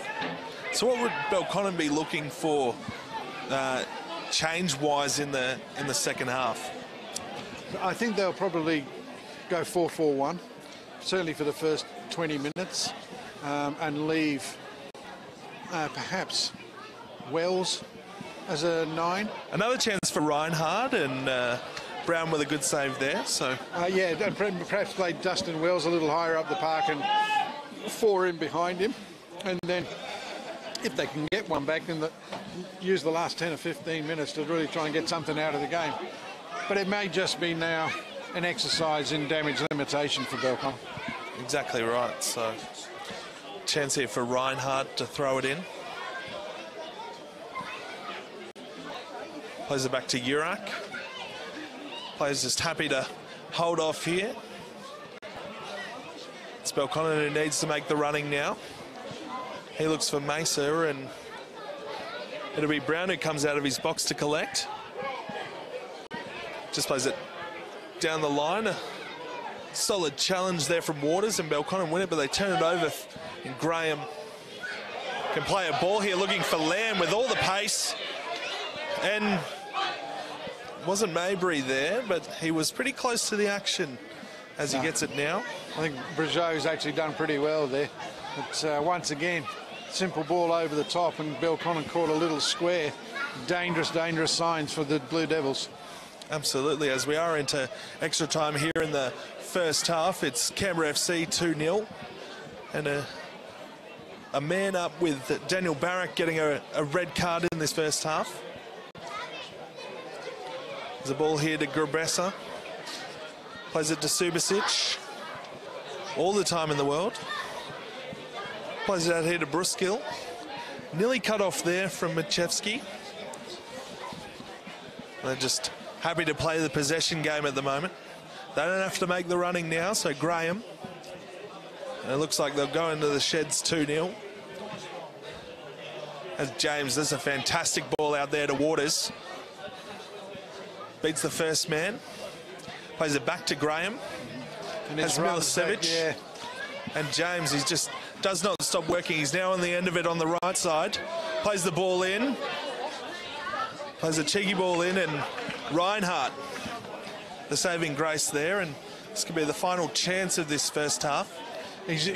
[SPEAKER 1] So what would Belconnen be looking for change-wise in the second half?
[SPEAKER 2] I think they'll probably go 4-4-1, certainly for the first 20 minutes, and leave perhaps Wells as a 9.
[SPEAKER 1] Another chance for Reinhardt, and Brown with a good save there. So
[SPEAKER 2] yeah, and perhaps play Dustin Wells a little higher up the park and 4 in behind him, and then if they can get one back, then use the last 10 or 15 minutes to really try and get something out of the game. But it may just be now an exercise in damage limitation for Belconnen.
[SPEAKER 1] Exactly right. So chance here for Reinhardt to throw it in. Plays it back to Urak. Players just happy to hold off here. It's Belconnen who needs to make the running now. He looks for Mesa, and it'll be Brown who comes out of his box to collect. Just plays it down the line. A solid challenge there from Waters, and Belconnen win it, but they turn it over, and Graham can play a ball here looking for Lamb with all the pace, and wasn't Mabry there, but he was pretty close to the action as he gets it now.
[SPEAKER 2] I think Brageau's actually done pretty well there. But once again, simple ball over the top, and Belconnen caught a little square. Dangerous signs for the Blue Devils.
[SPEAKER 1] Absolutely. As we are into extra time here in the first half, it's Canberra FC 2-0, and a man up with Daniel Barrack getting a red card in this first half. There's a ball here to Grabessa. Plays it to Subasic. All the time in the world. Plays it out here to Bruskill. Nearly cut off there from Machevsky. They're just happy to play the possession game at the moment. They don't have to make the running now, so Graham. And it looks like they'll go into the sheds 2-0. As James, there's a fantastic ball out there to Waters. Beats the first man. Plays it back to Graham.
[SPEAKER 2] And
[SPEAKER 1] has Milicevic.
[SPEAKER 2] Yeah.
[SPEAKER 1] And James, he just does not stop working. He's now on the end of it on the right side. Plays the ball in. Plays a cheeky ball in, and Reinhardt, the saving grace there, and this could be the final chance of this first half.
[SPEAKER 2] He's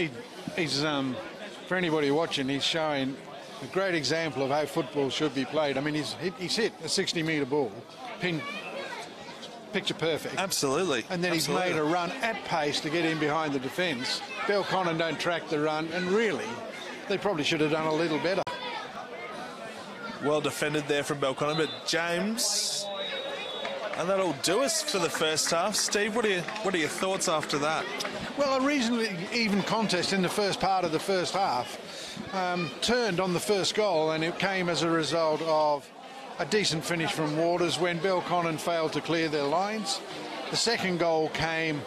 [SPEAKER 2] for anybody watching, he's showing a great example of how football should be played. I mean, he's hit a 60-metre ball, pin, picture perfect.
[SPEAKER 1] Absolutely.
[SPEAKER 2] And then he's made a run at pace to get in behind the defence. Belconnen don't track the run, and really, they probably should have done a little better.
[SPEAKER 1] Well defended there from Belconnen, but James, and that'll do us for the first half. Steve, what are your thoughts after that?
[SPEAKER 2] Well, a reasonably even contest in the first part of the first half. Turned on the first goal, and it came as a result of a decent finish from Waters when Belconnen failed to clear their lines. The second goal came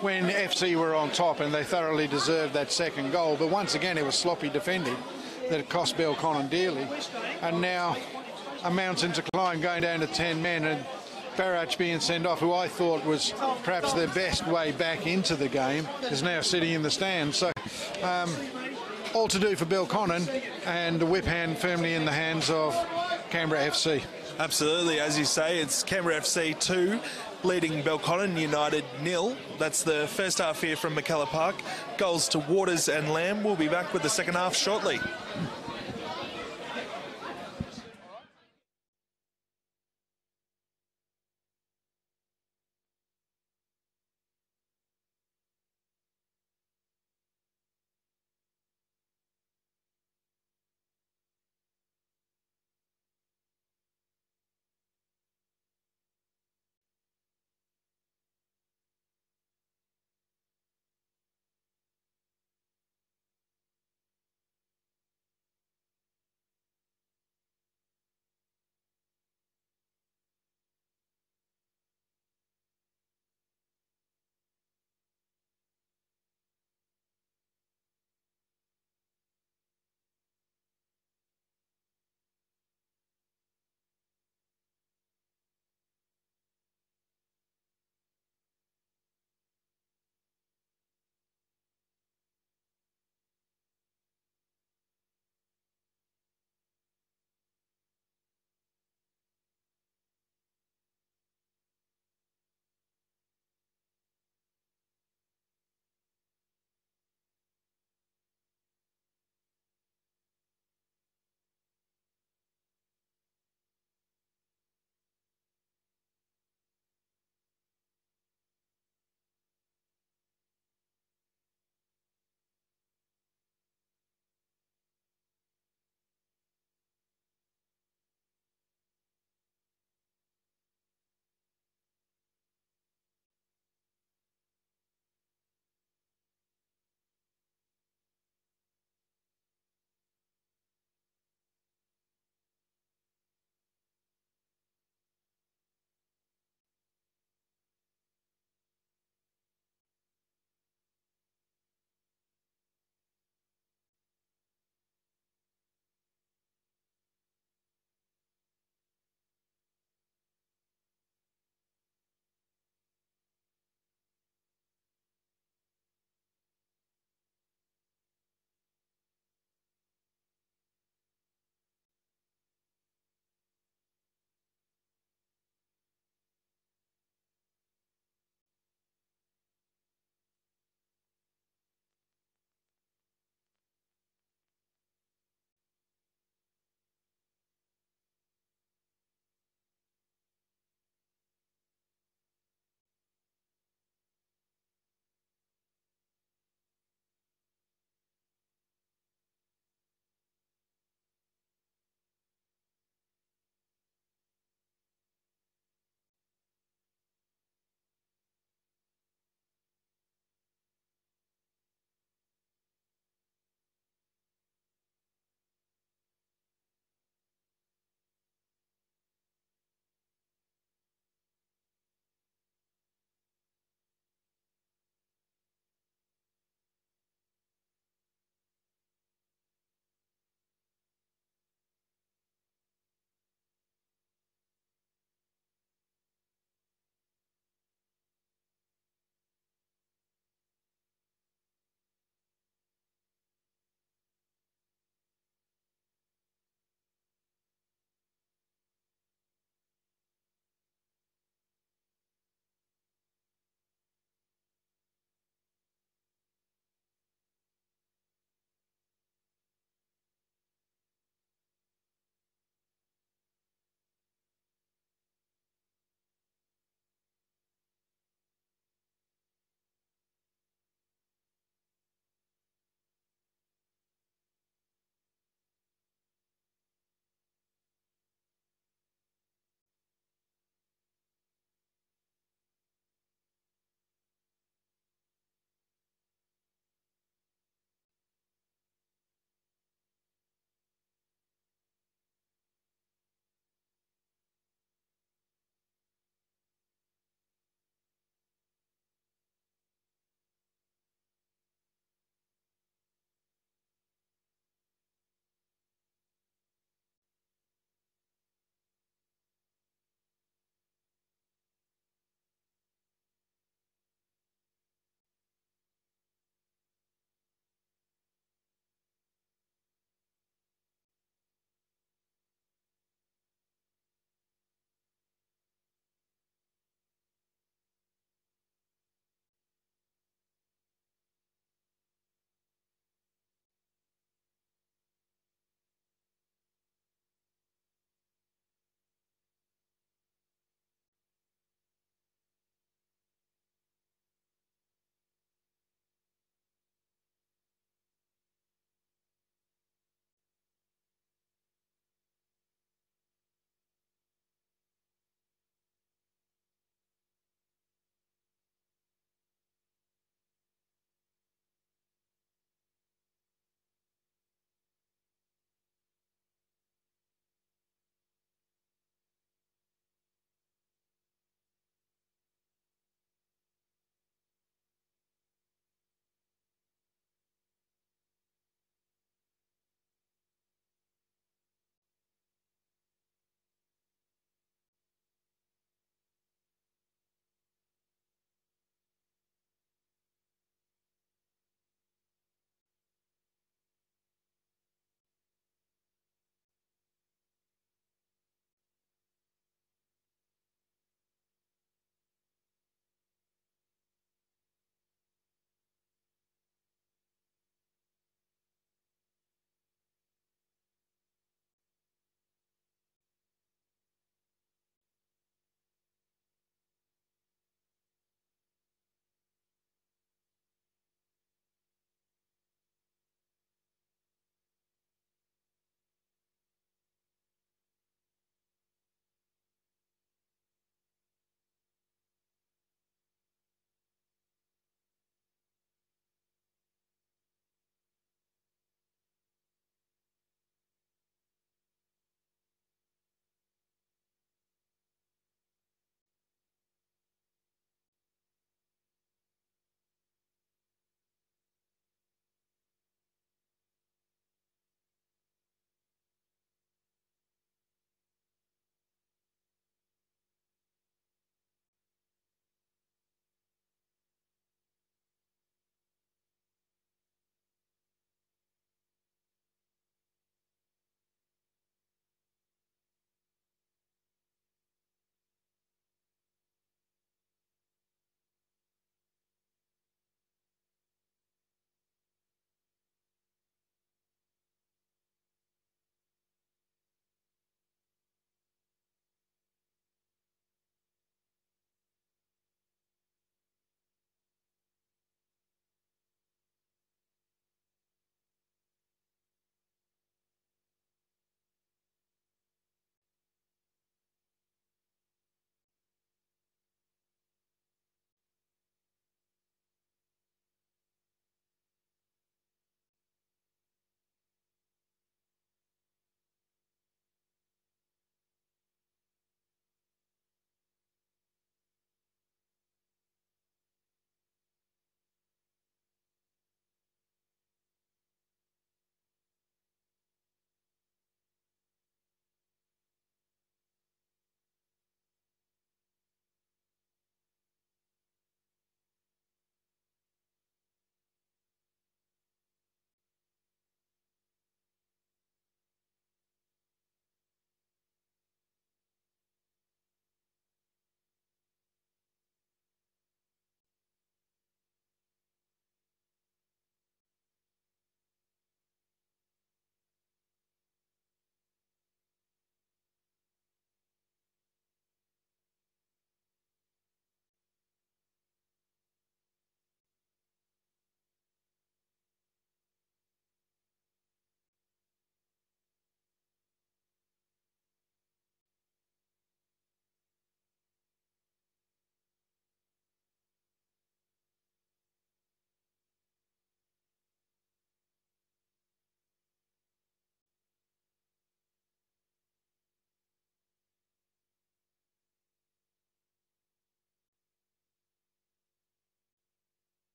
[SPEAKER 2] when FC were on top, and they thoroughly deserved that second goal. But once again, it was sloppy defending that cost Belconnen dearly. And now a mountain to climb, going down to 10 men, and Barrach being sent off, who I thought was perhaps their best way back into the game, is now sitting in the stands. So all to do for Belconnen, and the whip hand firmly in the hands of Canberra FC.
[SPEAKER 1] Absolutely, as you say, it's Canberra FC 2 leading Belconnen United 0. That's the first half here from McKellar Park. Goals to Waters and Lamb. We'll be back with the second half shortly.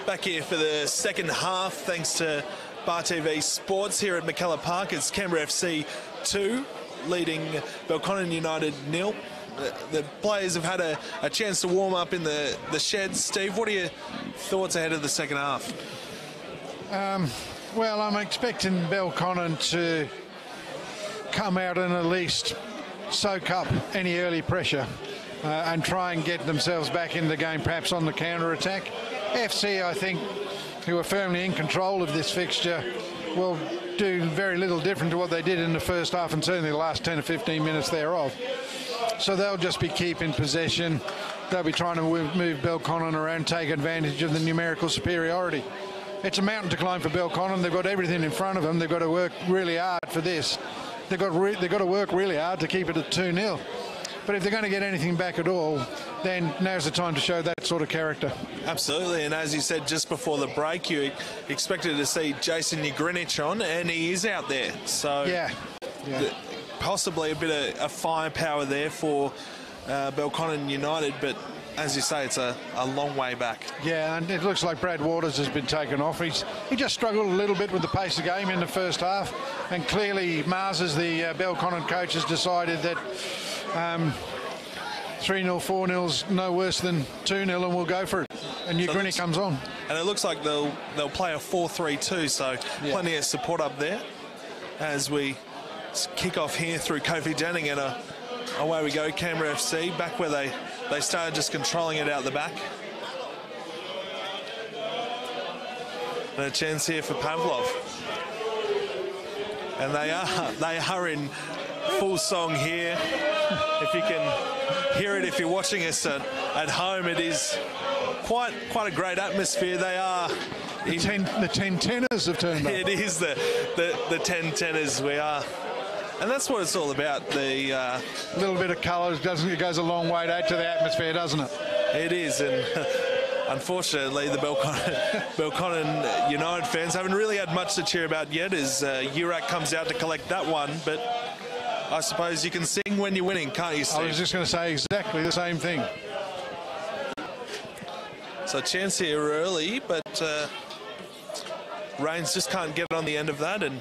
[SPEAKER 1] Back here for the second half, thanks to Bar TV Sports here at McKellar Park. It's Canberra FC 2, leading Belconnen United 0. The players have had a chance to warm up in the sheds. Steve, what are your thoughts ahead of the second half?
[SPEAKER 2] Well, I'm expecting Belconnen to come out and at least soak up any early pressure and try and get themselves back in the game, perhaps on the counter-attack. FC, I think, who are firmly in control of this fixture, will do very little different to what they did in the first half and certainly the last 10 or 15 minutes thereof. So they'll just be keeping possession. They'll be trying to move Belconnen around, take advantage of the numerical superiority. It's a mountain to climb for Belconnen. They've got everything in front of them. They've got to work really hard for this. They've got to work really hard to keep it at 2-0. But if they're going to get anything back at all, then now's the time to show that sort of character.
[SPEAKER 1] Absolutely, and as you said just before the break, you expected to see Jason Ugrinich on, and he is out there. So
[SPEAKER 2] yeah.
[SPEAKER 1] Possibly a bit of firepower there for Belconnen United, but as you say, it's a long way back.
[SPEAKER 2] Yeah, and it looks like Brad Waters has been taken off. He just struggled a little bit with the pace of the game in the first half, and clearly Mars, as the Belconnen coach, has decided that 3-0, 4-0's no worse than 2-0, and we'll go for it. And Ugrinich comes on. And
[SPEAKER 1] it looks like they'll play a 4-3-2, so plenty of support up there as we kick off here through Kofi Denning, and away we go, Canberra FC, back where they started just controlling it out the back. And a chance here for Pavlov. And they are in full song here. If you can hear it, if you're watching us at home, it is quite a great atmosphere. They are
[SPEAKER 2] the 10 tenors have turned up.
[SPEAKER 1] It is the 10 tenors. We are. And that's what it's all about. The
[SPEAKER 2] little bit of colour goes a long way to add to the atmosphere, doesn't it?
[SPEAKER 1] It is, and unfortunately, the Belconnen United fans haven't really had much to cheer about yet as Urac comes out to collect that one. But I suppose you can sing when you're winning, can't you, Steve?
[SPEAKER 2] I was just going to say exactly the same thing.
[SPEAKER 1] So chance here early, but Reigns just can't get on the end of that, and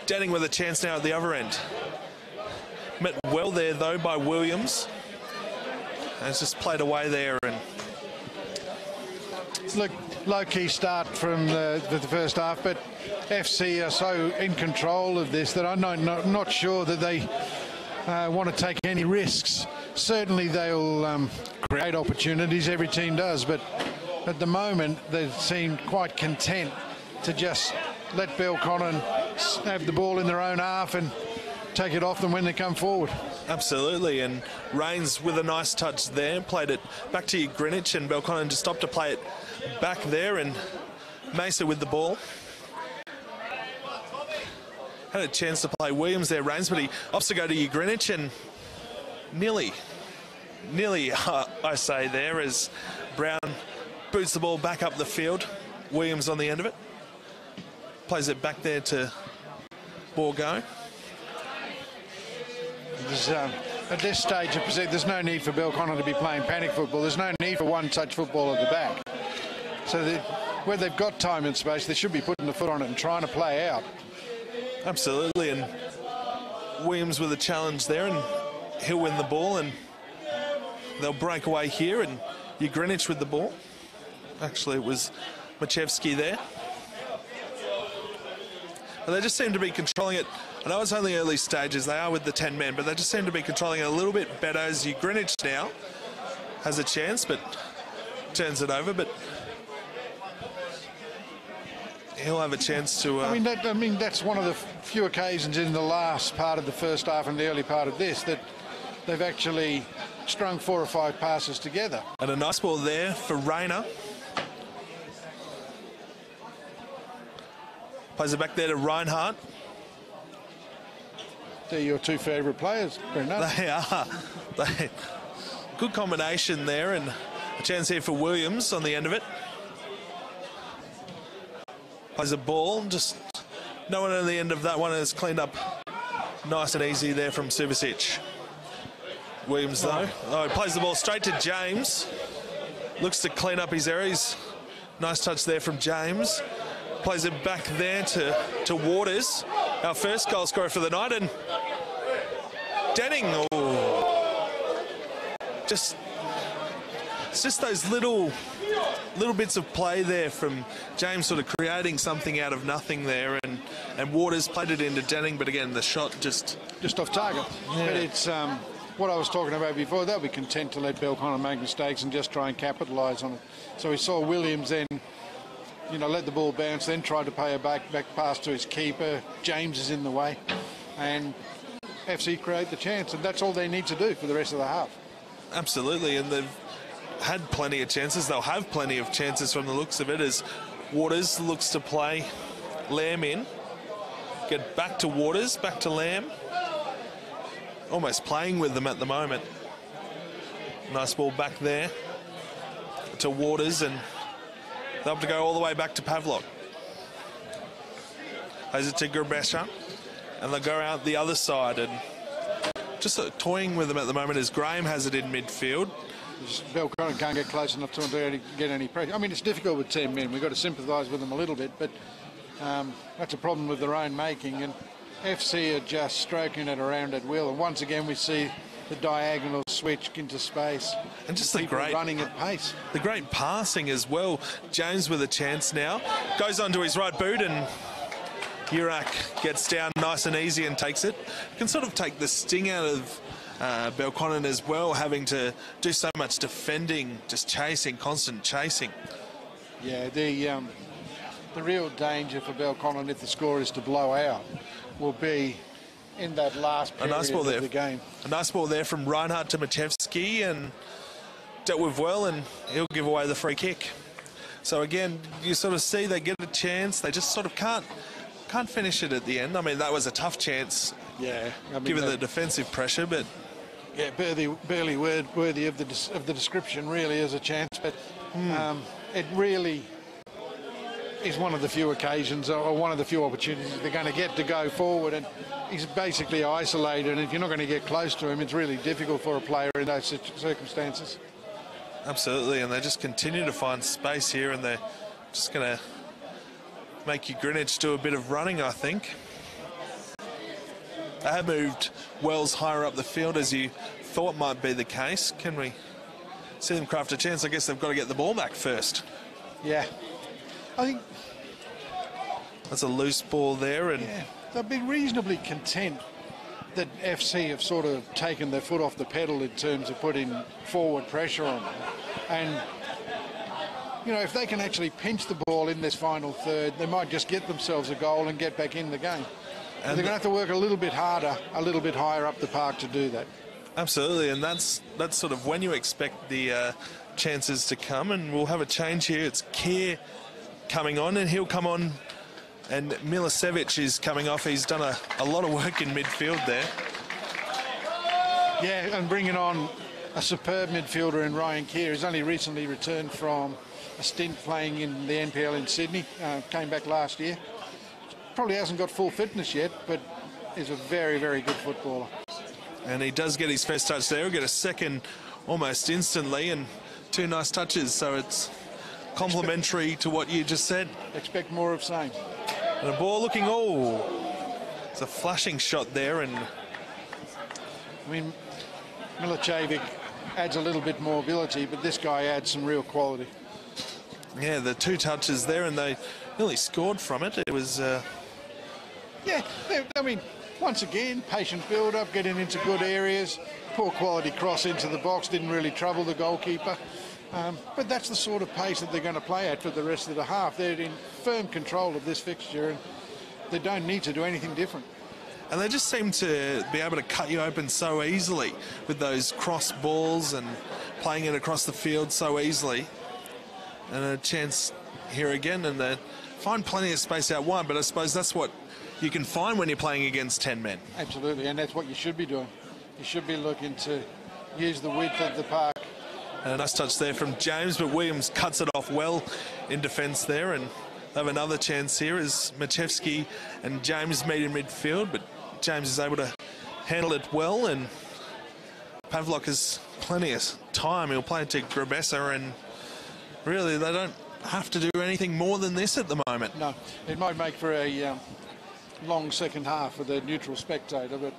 [SPEAKER 1] Denning with a chance now at the other end. Met well there, though, by Williams. And it's just played away there. And
[SPEAKER 2] look, low-key start from the first half, but FC are so in control of this that I'm not sure that they want to take any risks. Certainly they'll create opportunities, every team does, but at the moment they seem quite content to just let Belconnen have the ball in their own half and take it off them when they come forward.
[SPEAKER 1] Absolutely, and Reigns with a nice touch there, played it back to Greenwich, and Belconnen just stopped to play it back there, and Mesa with the ball. Had a chance to play Williams there, Reigns, but he opts to go to Greenwich, and nearly, I say there, as Brown boots the ball back up the field. Williams on the end of it. Plays it back there to Borgo.
[SPEAKER 2] At this stage of pursuit, there's no need for Belconnen to be playing panic football. There's no need for one-touch football at the back. So where they've got time and space, they should be putting the foot on it and trying to play out.
[SPEAKER 1] Absolutely, and Williams with a challenge there, and he'll win the ball, and they'll break away here, and Greenwich with the ball. Actually, it was Machevsky there. But they just seem to be controlling it. I know it's only early stages, they are with the 10 men, but they just seem to be controlling it a little bit better as Greenwich now has a chance, but turns it over, but he'll have a chance to...
[SPEAKER 2] I mean, that's one of the few occasions in the last part of the first half and the early part of this that they've actually strung 4 or 5 passes together.
[SPEAKER 1] And a nice ball there for Rayner. Plays it back there to Reinhardt.
[SPEAKER 2] They're your 2 favourite players, Brendan.
[SPEAKER 1] They are. Good combination there, and a chance here for Williams on the end of it. Plays a ball, just no one on the end of that one is cleaned up nice and easy there from Subasic. Williams, though. Oh, he plays the ball straight to James. Looks to clean up his error. He's Nice touch there from James. Plays it back there to Waters. Our first goal scorer for the night. And Denning. It's just those little bits of play there from James, sort of creating something out of nothing there. And Waters played it into Denning. But again, the shot just
[SPEAKER 2] off target. Yeah. But it's what I was talking about before. They'll be content to let Belconnen make mistakes and just try and capitalise on it. So we saw Williams then, let the ball bounce, then tried to play a back pass to his keeper. James is in the way, and FC create the chance, and that's all they need to do for the rest of the half.
[SPEAKER 1] Absolutely, and they've had plenty of chances. They'll have plenty of chances from the looks of it, as Waters looks to play Lamb in. Get back to Waters, back to Lamb. Almost playing with them at the moment. Nice ball back there to Waters, and they'll have to go all the way back to Pavlok. Plays it to Grabesha, and they'll go out the other side, and just sort of toying with them at the moment as Graham has it in midfield.
[SPEAKER 2] Belconnen can't get close enough to him to get any pressure. I mean, it's difficult with 10 men. We've got to sympathise with them a little bit, but that's a problem with their own making, and FC are just stroking it around at will. And once again, we see the diagonal switch into space.
[SPEAKER 1] And just the great
[SPEAKER 2] running at pace.
[SPEAKER 1] The great passing as well. James with a chance now. Goes onto his right boot, and Urak gets down nice and easy and takes it. Can sort of take the sting out of Belconnen as well, having to do so much defending, just chasing, constant chasing.
[SPEAKER 2] Yeah, the real danger for Belconnen, if the score is to blow out, will be in that last period of the game.
[SPEAKER 1] A nice ball there from Reinhardt to Matevsky, and dealt with well, and he'll give away the free kick. So again, you sort of see they get a chance, they just sort of can't finish it at the end. I mean, that was a tough chance, given the defensive pressure, but
[SPEAKER 2] yeah, barely worthy of the description, really, as a chance. But it really is one of the few occasions or one of the few opportunities they're going to get to go forward, and he's basically isolated, and if you're not going to get close to him, it's really difficult for a player in those circumstances.
[SPEAKER 1] Absolutely, and they just continue to find space here, and they're just going to make you Greenwich do a bit of running, I think. They have moved Wells higher up the field, as you thought might be the case. Can we see them craft a chance? I guess they've got to get the ball back first.
[SPEAKER 2] Yeah. I think
[SPEAKER 1] that's a loose ball there, and
[SPEAKER 2] they've been reasonably content that FC have sort of taken their foot off the pedal in terms of putting forward pressure on them. And if they can actually pinch the ball in this final third, they might just get themselves a goal and get back in the game. And they're going to have to work a little bit harder, a little bit higher up the park to do that.
[SPEAKER 1] Absolutely, and that's sort of when you expect the chances to come. And we'll have a change here. It's Keir coming on, and he'll come on, and Milicevic is coming off. He's done a lot of work in midfield there.
[SPEAKER 2] Yeah, and bringing on a superb midfielder in Ryan Keir. He's only recently returned from a stint playing in the NPL in Sydney. Came back last year. Probably hasn't got full fitness yet, but is a very, very good footballer.
[SPEAKER 1] And he does get his first touch there. He'll get a second almost instantly, and two nice touches. So it's complementary to what you just said.
[SPEAKER 2] Expect more of same.
[SPEAKER 1] And a ball looking, it's a flashing shot there. And
[SPEAKER 2] I mean, Milicevic adds a little bit more ability, but this guy adds some real quality.
[SPEAKER 1] Yeah, the two touches there, and they nearly scored from it. It was...
[SPEAKER 2] Yeah, I mean, once again, patient build-up, getting into good areas, poor quality cross into the box, didn't really trouble the goalkeeper. But that's the sort of pace that they're going to play at for the rest of the half. They're in firm control of this fixture, and they don't need to do anything different.
[SPEAKER 1] And they just seem to be able to cut you open so easily with those cross balls and playing it across the field so easily. And a chance here again, and they find plenty of space out wide, but I suppose that's what you can find when you're playing against 10 men.
[SPEAKER 2] Absolutely, and that's what you should be doing. You should be looking to use the width of the park.
[SPEAKER 1] And a nice touch there from James, but Williams cuts it off well in defence there, and they have another chance here as Matevsky and James meet in midfield, but James is able to handle it well, and Pavlok has plenty of time. He'll play it to Grabessa, and really they don't have to do anything more than this at the moment.
[SPEAKER 2] No, it might make for a long second half for the neutral spectator, but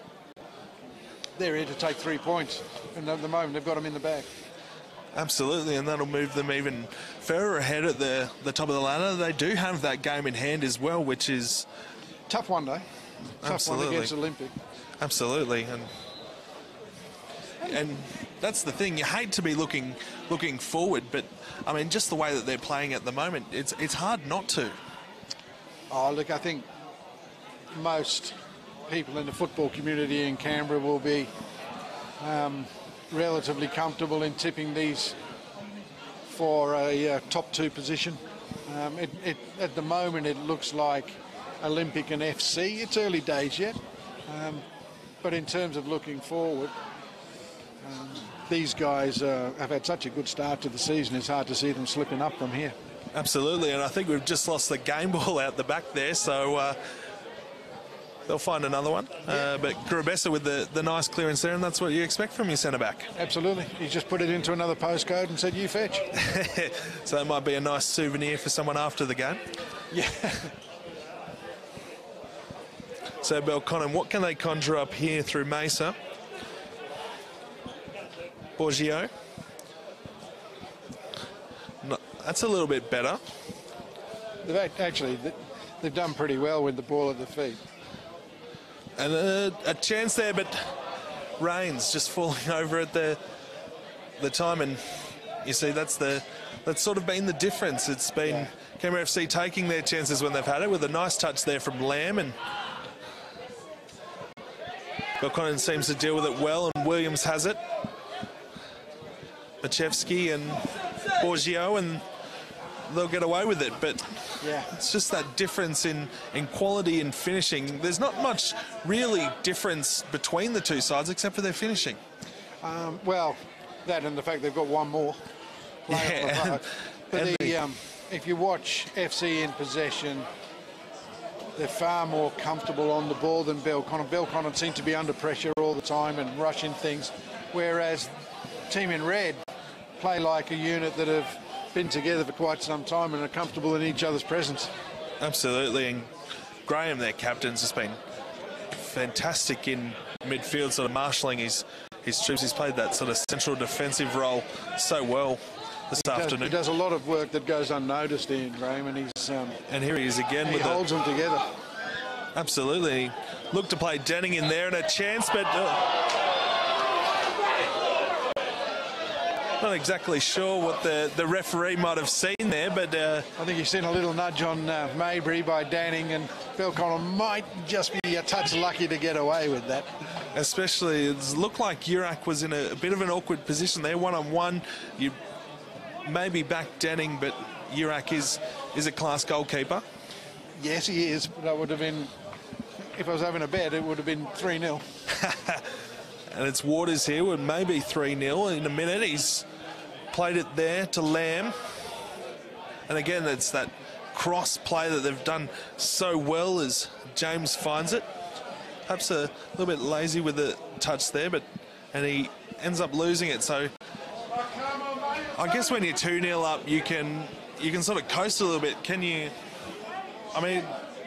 [SPEAKER 2] they're here to take 3 points, and at the moment they've got them in the bag.
[SPEAKER 1] Absolutely, and that'll move them even further ahead at the top of the ladder. They do have that game in hand as well, which is...
[SPEAKER 2] Tough one, though. Tough one against Olympic.
[SPEAKER 1] Absolutely, and that's the thing. You hate to be looking forward, but I mean, just the way that they're playing at the moment, it's hard not to.
[SPEAKER 2] Oh, look, I think most people in the football community in Canberra will be relatively comfortable in tipping these for a top 2 position. At the moment, it looks like Olympic and FC. It's early days yet, but in terms of looking forward, these guys have had such a good start to the season. It's hard to see them slipping up from here.
[SPEAKER 1] Absolutely, and I think we've just lost the game ball out the back there, so they'll find another one. But Grabessa with the nice clearance there, and that's what you expect from your centre-back.
[SPEAKER 2] Absolutely. He's just put it into another postcode and said, you fetch.
[SPEAKER 1] So that might be a nice souvenir for someone after the game.
[SPEAKER 2] Yeah.
[SPEAKER 1] So Belconnen, what can they conjure up here through Mesa? Borgio. No, that's a little bit better.
[SPEAKER 2] They've done pretty well with the ball at the feet.
[SPEAKER 1] And a chance there, but Rains just falling over at the time, and you see that's sort of been the difference. It's been Canberra FC taking their chances when they've had it, with a nice touch there from Lamb, and Belconnen seems to deal with it well, and Williams has it. Machevsky and Borgio, and they'll get away with it, but it's just that difference in quality and finishing. There's not much really difference between the two sides except for their finishing.
[SPEAKER 2] Well, that and the fact they've got one more player on the park. But if you watch FC in possession, they're far more comfortable on the ball than Belconnen. Belconnen seem to be under pressure all the time and rushing things, whereas team in red play like a unit that have been together for quite some time and are comfortable in each other's presence.
[SPEAKER 1] Absolutely, and Graham, their captain, has been fantastic in midfield, sort of marshalling his troops. He's played that sort of central defensive role so well this afternoon.
[SPEAKER 2] He does a lot of work that goes unnoticed, Ian Graham, and he's
[SPEAKER 1] and here he is again.
[SPEAKER 2] He holds them together.
[SPEAKER 1] Absolutely. He looked to play Denning in there and a chance, but not exactly sure what the referee might have seen there, but
[SPEAKER 2] I think he's seen a little nudge on Maybury by Danning, and Belconnen might just be a touch lucky to get away with that.
[SPEAKER 1] Especially, it looked like Urak was in a bit of an awkward position there, one-on-one. You maybe back Denning, but Urak is a class goalkeeper.
[SPEAKER 2] Yes, he is, but that would have been, if I was having a bet, it would have been 3-0.
[SPEAKER 1] And it's Waters here with maybe 3-0 in a minute. He's played it there to Lamb. And again, it's that cross play that they've done so well as James finds it. Perhaps a little bit lazy with the touch there, and he ends up losing it. So I guess when you're 2-0 up, you can sort of coast a little bit. Can you? I mean,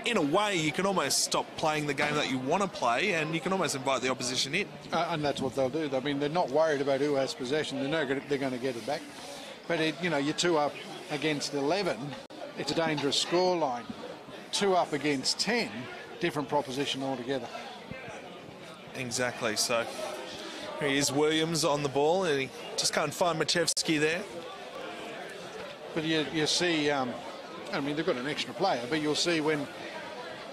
[SPEAKER 1] in a way, you can almost stop playing the game that you want to play, and you can almost invite the opposition in.
[SPEAKER 2] And that's what they'll do. I mean, they're not worried about who has possession. They know they're going to get it back. But, you're 2 up against 11. It's a dangerous scoreline. 2 up against 10, different proposition altogether.
[SPEAKER 1] Exactly. So here is Williams on the ball, and he just can't find Machevsky there.
[SPEAKER 2] But you see, I mean, they've got an extra player, but you'll see when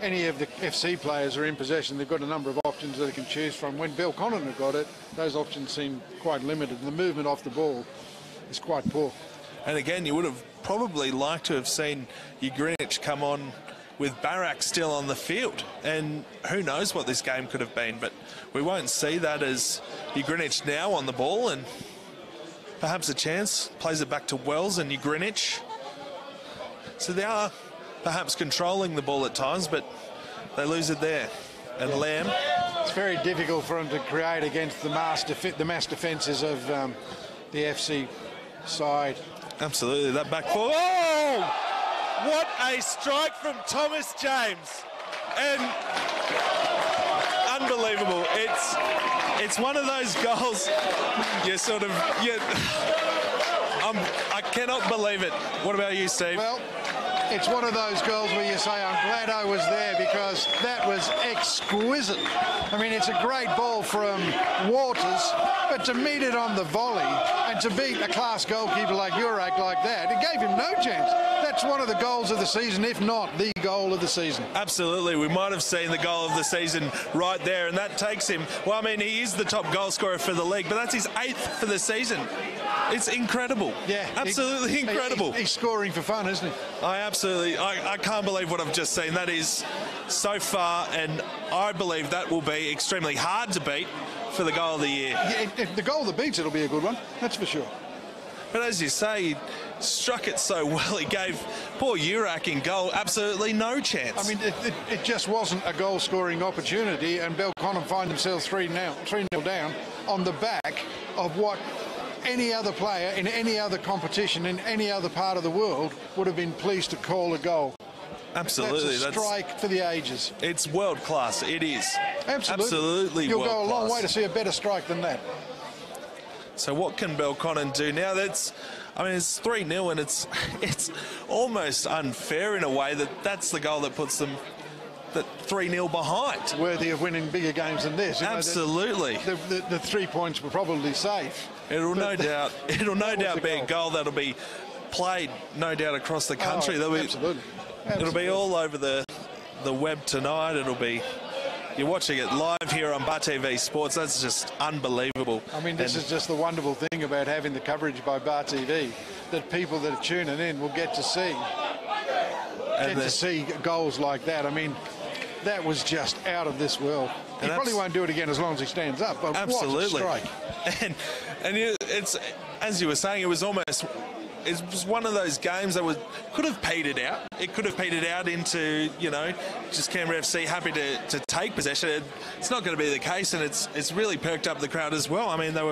[SPEAKER 2] any of the FC players are in possession, they've got a number of options that they can choose from. When Belconnen have got it, those options seem quite limited, and the movement off the ball is quite poor.
[SPEAKER 1] And again, you would have probably liked to have seen Greenwich come on with Barak still on the field, and who knows what this game could have been, but we won't see that as Greenwich now on the ball, and perhaps a chance, plays it back to Wells and Greenwich. So they are perhaps controlling the ball at times, but they lose it there. And Lamb.
[SPEAKER 2] It's very difficult for them to create against the mass defences of the FC side.
[SPEAKER 1] Absolutely, that back four. Oh! What a strike from Thomas James. And unbelievable. It's one of those goals I cannot believe it. What about you, Steve?
[SPEAKER 2] Well, it's one of those goals where you say, I'm glad I was there, because that was exquisite. I mean, it's a great ball from Waters, but to meet it on the volley and to beat a class goalkeeper like Urak like that, it gave him no chance. That's one of the goals of the season, if not the goal of the season.
[SPEAKER 1] Absolutely. We might have seen the goal of the season right there, and that takes him. Well, I mean, he is the top goal scorer for the league, but that's his 8th for the season. It's incredible.
[SPEAKER 2] Yeah.
[SPEAKER 1] Absolutely incredible.
[SPEAKER 2] He's scoring for fun, isn't he?
[SPEAKER 1] I can't believe what I've just seen. That is so far, and I believe that will be extremely hard to beat for the goal of the year.
[SPEAKER 2] Yeah, if the goal that beats it'll be a good one, that's for sure.
[SPEAKER 1] But as you say, he struck it so well, he gave poor Urak in goal absolutely no chance.
[SPEAKER 2] I mean, it just wasn't a goal-scoring opportunity, and Belconnen find themselves 3-0 down on the back of what any other player in any other competition in any other part of the world would have been pleased to call a goal.
[SPEAKER 1] Absolutely.
[SPEAKER 2] That's a strike for the ages.
[SPEAKER 1] It's world class. It is. Absolutely
[SPEAKER 2] You'll
[SPEAKER 1] world
[SPEAKER 2] go a long
[SPEAKER 1] class.
[SPEAKER 2] way to see a better strike than that.
[SPEAKER 1] So what can Belconnen do now? It's 3-0, and it's almost unfair in a way that's the goal that puts them 3-0 behind.
[SPEAKER 2] Worthy of winning bigger games than this.
[SPEAKER 1] Absolutely.
[SPEAKER 2] The 3 points were probably safe.
[SPEAKER 1] It'll no doubt be a goal that'll be played, no doubt, across the country.
[SPEAKER 2] Absolutely.
[SPEAKER 1] It'll be all over the web tonight. You're watching it live here on Bar TV Sports. That's just unbelievable.
[SPEAKER 2] I mean, this is just the wonderful thing about having the coverage by Bar TV, that people that are tuning in will get to see goals like that. I mean, that was just out of this world. He probably won't do it again as long as he stands up, but
[SPEAKER 1] absolutely.
[SPEAKER 2] what a strike.
[SPEAKER 1] And it's, as you were saying, it was one of those games that could have petered out. It could have petered out into, just Canberra FC happy to take possession. It's not going to be the case, and it's really perked up the crowd as well. I mean, they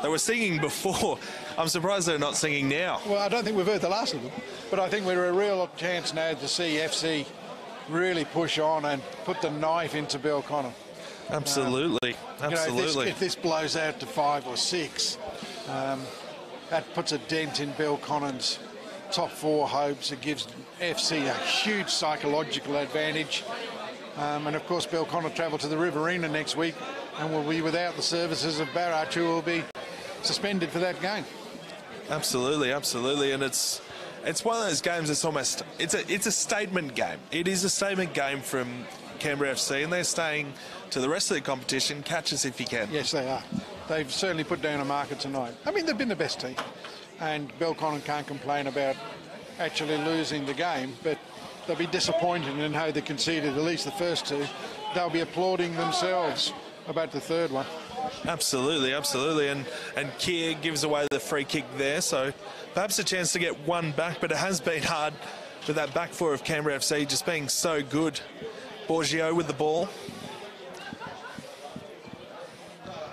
[SPEAKER 1] were singing before. I'm surprised they're not singing now.
[SPEAKER 2] Well, I don't think we've heard the last of them, but I think we're a real chance now to see FC really push on and put the knife into Belconnen.
[SPEAKER 1] Absolutely.
[SPEAKER 2] If this blows out to 5 or 6, that puts a dent in Belconnen's top 4 hopes. It gives FC a huge psychological advantage. And of course, Belconnen travel to the Riverina next week and will be without the services of Barrach, who will be suspended for that game.
[SPEAKER 1] Absolutely. And it's one of those games that's it's a statement game. It is a statement game from Canberra FC, and they're staying to the rest of the competition. Catch us if you can.
[SPEAKER 2] Yes, they are. They've certainly put down a marker tonight. I mean, they've been the best team, and Belconnen can't complain about actually losing the game, but they'll be disappointed in how they conceded at least the first 2. They'll be applauding themselves about the third one.
[SPEAKER 1] Absolutely. And Keir gives away the free kick there, so perhaps a chance to get one back, but it has been hard with that back four of Canberra FC just being so good. Borgio with the ball.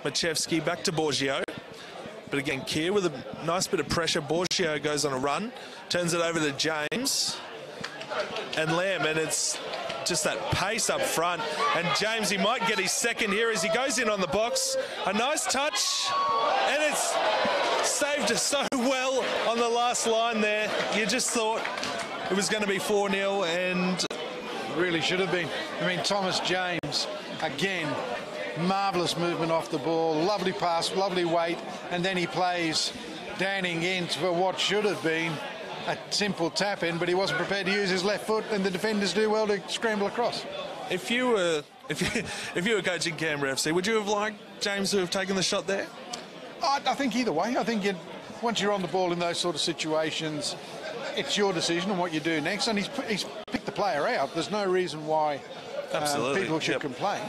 [SPEAKER 1] Machevsky back to Borgio. But again, Keir with a nice bit of pressure. Borgio goes on a run, turns it over to James and Lamb, and it's just that pace up front. And James, he might get his second here as he goes in on the box. A nice touch, and it's saved so well on the last line there. You just thought it was going to be 4-0, and
[SPEAKER 2] really should have been. I mean, Thomas James, again, marvellous movement off the ball, lovely pass, lovely weight, and then he plays Danning in for what should have been a simple tap in, but he wasn't prepared to use his left foot, and the defenders do well to scramble across.
[SPEAKER 1] If you were coaching Canberra FC, would you have liked James to have taken the shot there?
[SPEAKER 2] I think either way. I think once you're on the ball in those sort of situations, it's your decision on what you do next, and he's picked the player out. There's no reason why people should complain.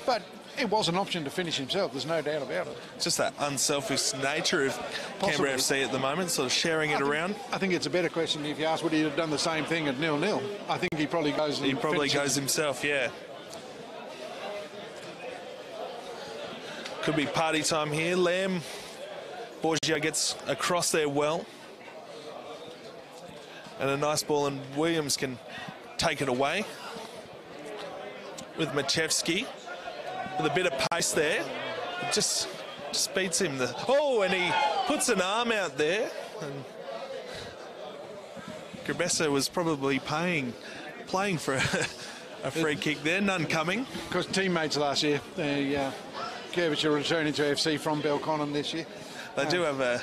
[SPEAKER 2] But it was an option to finish himself, there's no doubt about it.
[SPEAKER 1] Just that unselfish nature of Canberra FC at the moment, sort of sharing it around.
[SPEAKER 2] I think it's a better question if you ask would he have done the same thing at 0-0. I think he probably goes.
[SPEAKER 1] He probably goes himself, yeah. Could be party time here. Lamb, Borgio gets across there well. And a nice ball, and Williams can take it away with Machevsky with a bit of pace there. It just beats him. And he puts an arm out there. And Grabessa was probably playing for a free kick there. None coming.
[SPEAKER 2] Because teammates last year. Gervich are returning to FC from Belconnen this year.
[SPEAKER 1] They do have a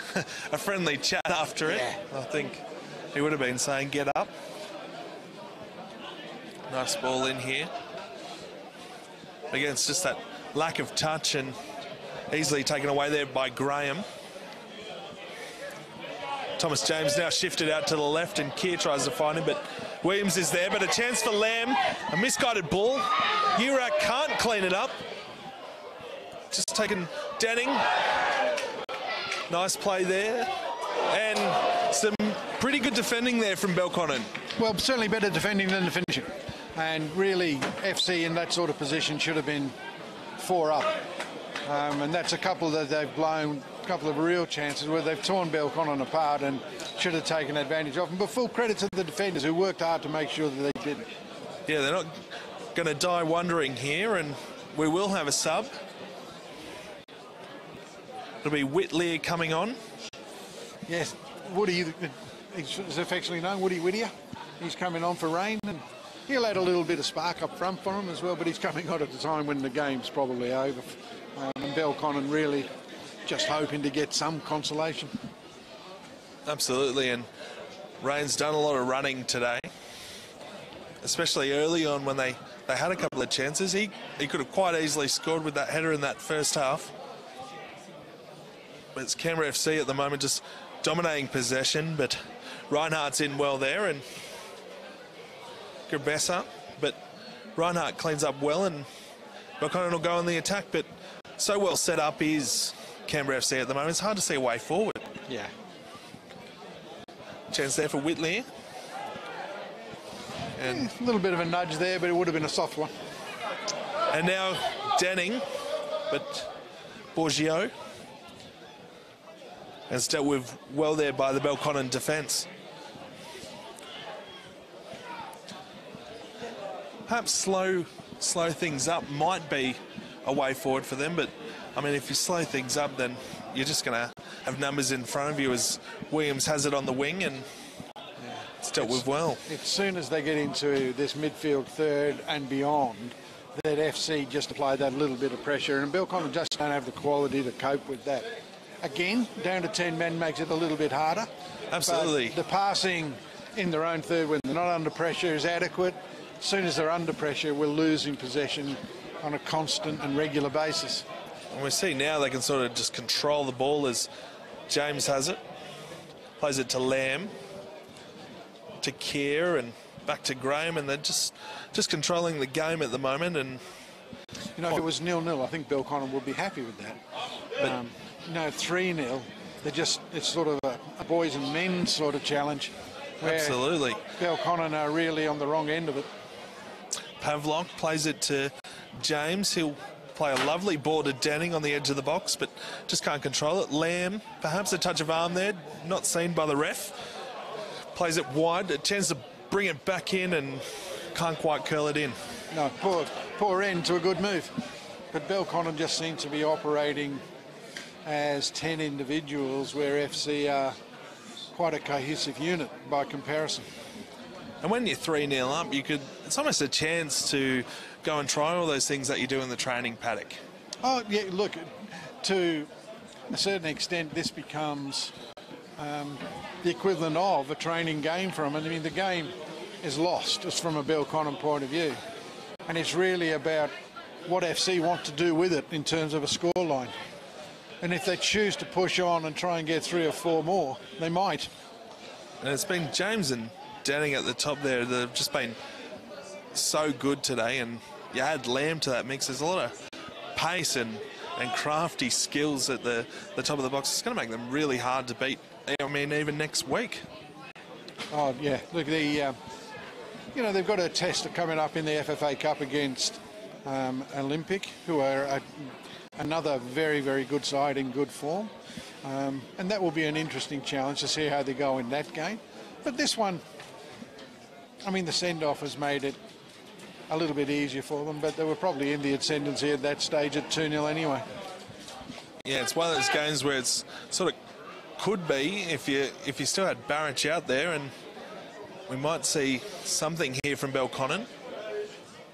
[SPEAKER 1] friendly chat after it.
[SPEAKER 2] Yeah.
[SPEAKER 1] I think he would have been saying, get up. Nice ball in here. Again, it's just that lack of touch and easily taken away there by Graham. Thomas James now shifted out to the left, and Keir tries to find him, but Williams is there. But a chance for Lamb. A misguided ball. Urak can't clean it up. Just taken Denning. Nice play there. And some pretty good defending there from Belconnen.
[SPEAKER 2] Well, certainly better defending than the finishing. And really, FC in that sort of position should have been 4 up. And that's a couple that they've blown, a couple of real chances where they've torn Belconnen apart and should have taken advantage of them. But full credit to the defenders who worked hard to make sure that they didn't.
[SPEAKER 1] Yeah, they're not going to die wondering here, and we will have a sub. It'll be Whitlear coming on.
[SPEAKER 2] Yes, Woody, he's affectionately known, Woody Whittier. He's coming on for Rain, and he'll add a little bit of spark up front for him as well, but he's coming on at the time when the game's probably over. And Belconnen really just hoping to get some consolation.
[SPEAKER 1] Absolutely, and Rain's done a lot of running today, especially early on when they had a couple of chances. He could have quite easily scored with that header in that first half. But it's Canberra FC at the moment just dominating possession, but Reinhardt's in well there, and Grabessa, but Reinhardt cleans up well, and Belconnen will go on the attack, but so well set up is Canberra FC at the moment. It's hard to see a way forward.
[SPEAKER 2] Yeah.
[SPEAKER 1] Chance there for Whitlear. And
[SPEAKER 2] a little bit of a nudge there, but it would have been a soft one.
[SPEAKER 1] And now Denning, but Borgio has dealt with well there by the Belconnen defence. Perhaps slow things up might be a way forward for them, but I mean, if you slow things up, then you're just going to have numbers in front of you as Williams has it on the wing, and it's dealt with well.
[SPEAKER 2] As soon as they get into this midfield third and beyond, that FC just apply that little bit of pressure, and Belconnen just don't have the quality to cope with that. Again, down to 10 men makes it a little bit harder.
[SPEAKER 1] Absolutely.
[SPEAKER 2] But the passing in their own third when they're not under pressure is adequate. As soon as they're under pressure, we're losing possession on a constant and regular basis.
[SPEAKER 1] And we see now they can sort of just control the ball as James has it. Plays it to Lamb, to Keir, and back to Graham, and they're just controlling the game at the moment. And
[SPEAKER 2] you know, if it was 0-0, I think Belconnen would be happy with that. But 3-0, it's sort of a boys and men sort of challenge.
[SPEAKER 1] Absolutely.
[SPEAKER 2] Belconnen are really on the wrong end of it.
[SPEAKER 1] Pavlok plays it to James. He'll play a lovely ball to Denning on the edge of the box, but just can't control it. Lamb, perhaps a touch of arm there, not seen by the ref. Plays it wide, a chance to bring it back in and can't quite curl it in.
[SPEAKER 2] No, poor end to a good move. But Belconnen just seems to be operating as 10 individuals, where FC are quite a cohesive unit by comparison.
[SPEAKER 1] And when you're 3-0 up, it's almost a chance to go and try all those things that you do in the training paddock.
[SPEAKER 2] Oh, yeah, look, to a certain extent, this becomes the equivalent of a training game for them. I mean, the game is lost, just from a Belconnen point of view. And it's really about what FC want to do with it in terms of a scoreline. And if they choose to push on and try and get 3 or 4 more, they might.
[SPEAKER 1] And it's been James and Denning at the top there that have just been so good today, and you add Lamb to that mix. There's a lot of pace and crafty skills at the top of the box. It's going to make them really hard to beat, I mean, even next week.
[SPEAKER 2] Oh, yeah. Look, they've got a test coming up in the FFA Cup against Olympic, who are another very, very good side in good form. And that will be an interesting challenge to see how they go in that game. But this one, I mean, the send-off has made it a little bit easier for them, but they were probably in the ascendancy at that stage at 2-0 anyway.
[SPEAKER 1] Yeah, it's one of those games where it's sort of could be if you still had Barrich out there, and we might see something here from Belconnen.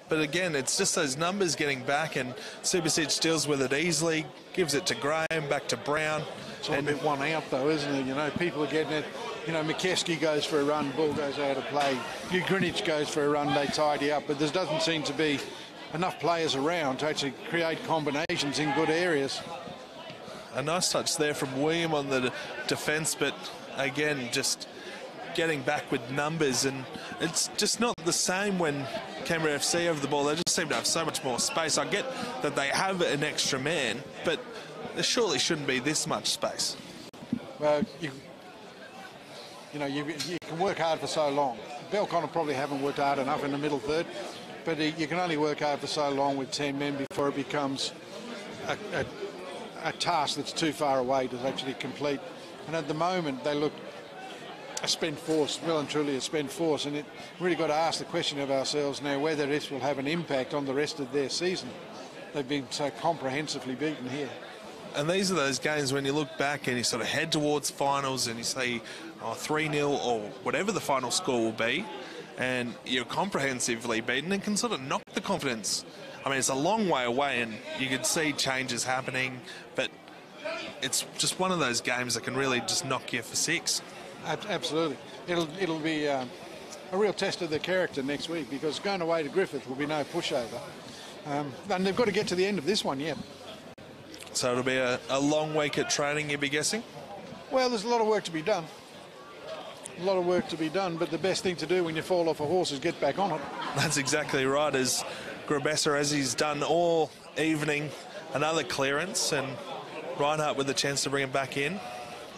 [SPEAKER 1] But again, it's just those numbers getting back, and Supersich deals with it easily, gives it to Graham, back to Brown.
[SPEAKER 2] It's all a bit one out though, isn't it? You know, people are getting it. You know, McKeskey goes for a run, ball goes out of play. Greenwich goes for a run, they tidy up. But there doesn't seem to be enough players around to actually create combinations in good areas.
[SPEAKER 1] A nice touch there from William on the defence, but again, just getting back with numbers, and it's just not the same when Canberra FC have the ball. They just seem to have so much more space. I get that they have an extra man, but there surely shouldn't be this much space.
[SPEAKER 2] Well, you can work hard for so long. Belconnen probably haven't worked hard enough in the middle third, but you can only work hard for so long with 10 men before it becomes a task that's too far away to actually complete. And at the moment, they look a spent force, well and truly a spent force, and it really got to ask the question of ourselves now whether this will have an impact on the rest of their season. They've been so comprehensively beaten here.
[SPEAKER 1] And these are those games when you look back and you sort of head towards finals and you say 3-0 or whatever the final score will be, and you're comprehensively beaten, it can sort of knock the confidence. I mean, it's a long way away and you can see changes happening, but it's just one of those games that can really just knock you for six.
[SPEAKER 2] Absolutely. It'll be a real test of their character next week, because going away to Griffith will be no pushover. And they've got to get to the end of this one yet.
[SPEAKER 1] So it'll be a long week at training, you'd be guessing?
[SPEAKER 2] Well, there's a lot of work to be done. A lot of work to be done, but the best thing to do when you fall off a horse is get back on it.
[SPEAKER 1] That's exactly right, as Grabessa, as he's done all evening, another clearance, and Reinhardt with the chance to bring him back in.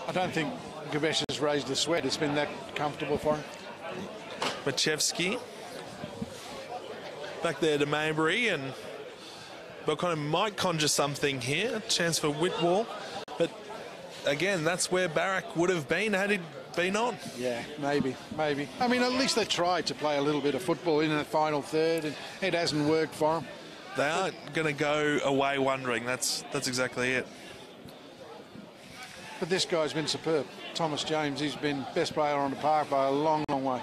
[SPEAKER 2] I don't think Grabessa's raised a sweat. It's been that comfortable for him.
[SPEAKER 1] Machevsky back there to Maybury, and Belconnen might conjure something here. A chance for Whitwall, but again, that's where Barrack would have been had he been on.
[SPEAKER 2] Yeah, maybe. I mean, at least they tried to play a little bit of football in the final third, and it hasn't worked for them.
[SPEAKER 1] They aren't going to go away wondering. That's exactly it.
[SPEAKER 2] But this guy's been superb. Thomas James, he's been best player on the park by a long, long way.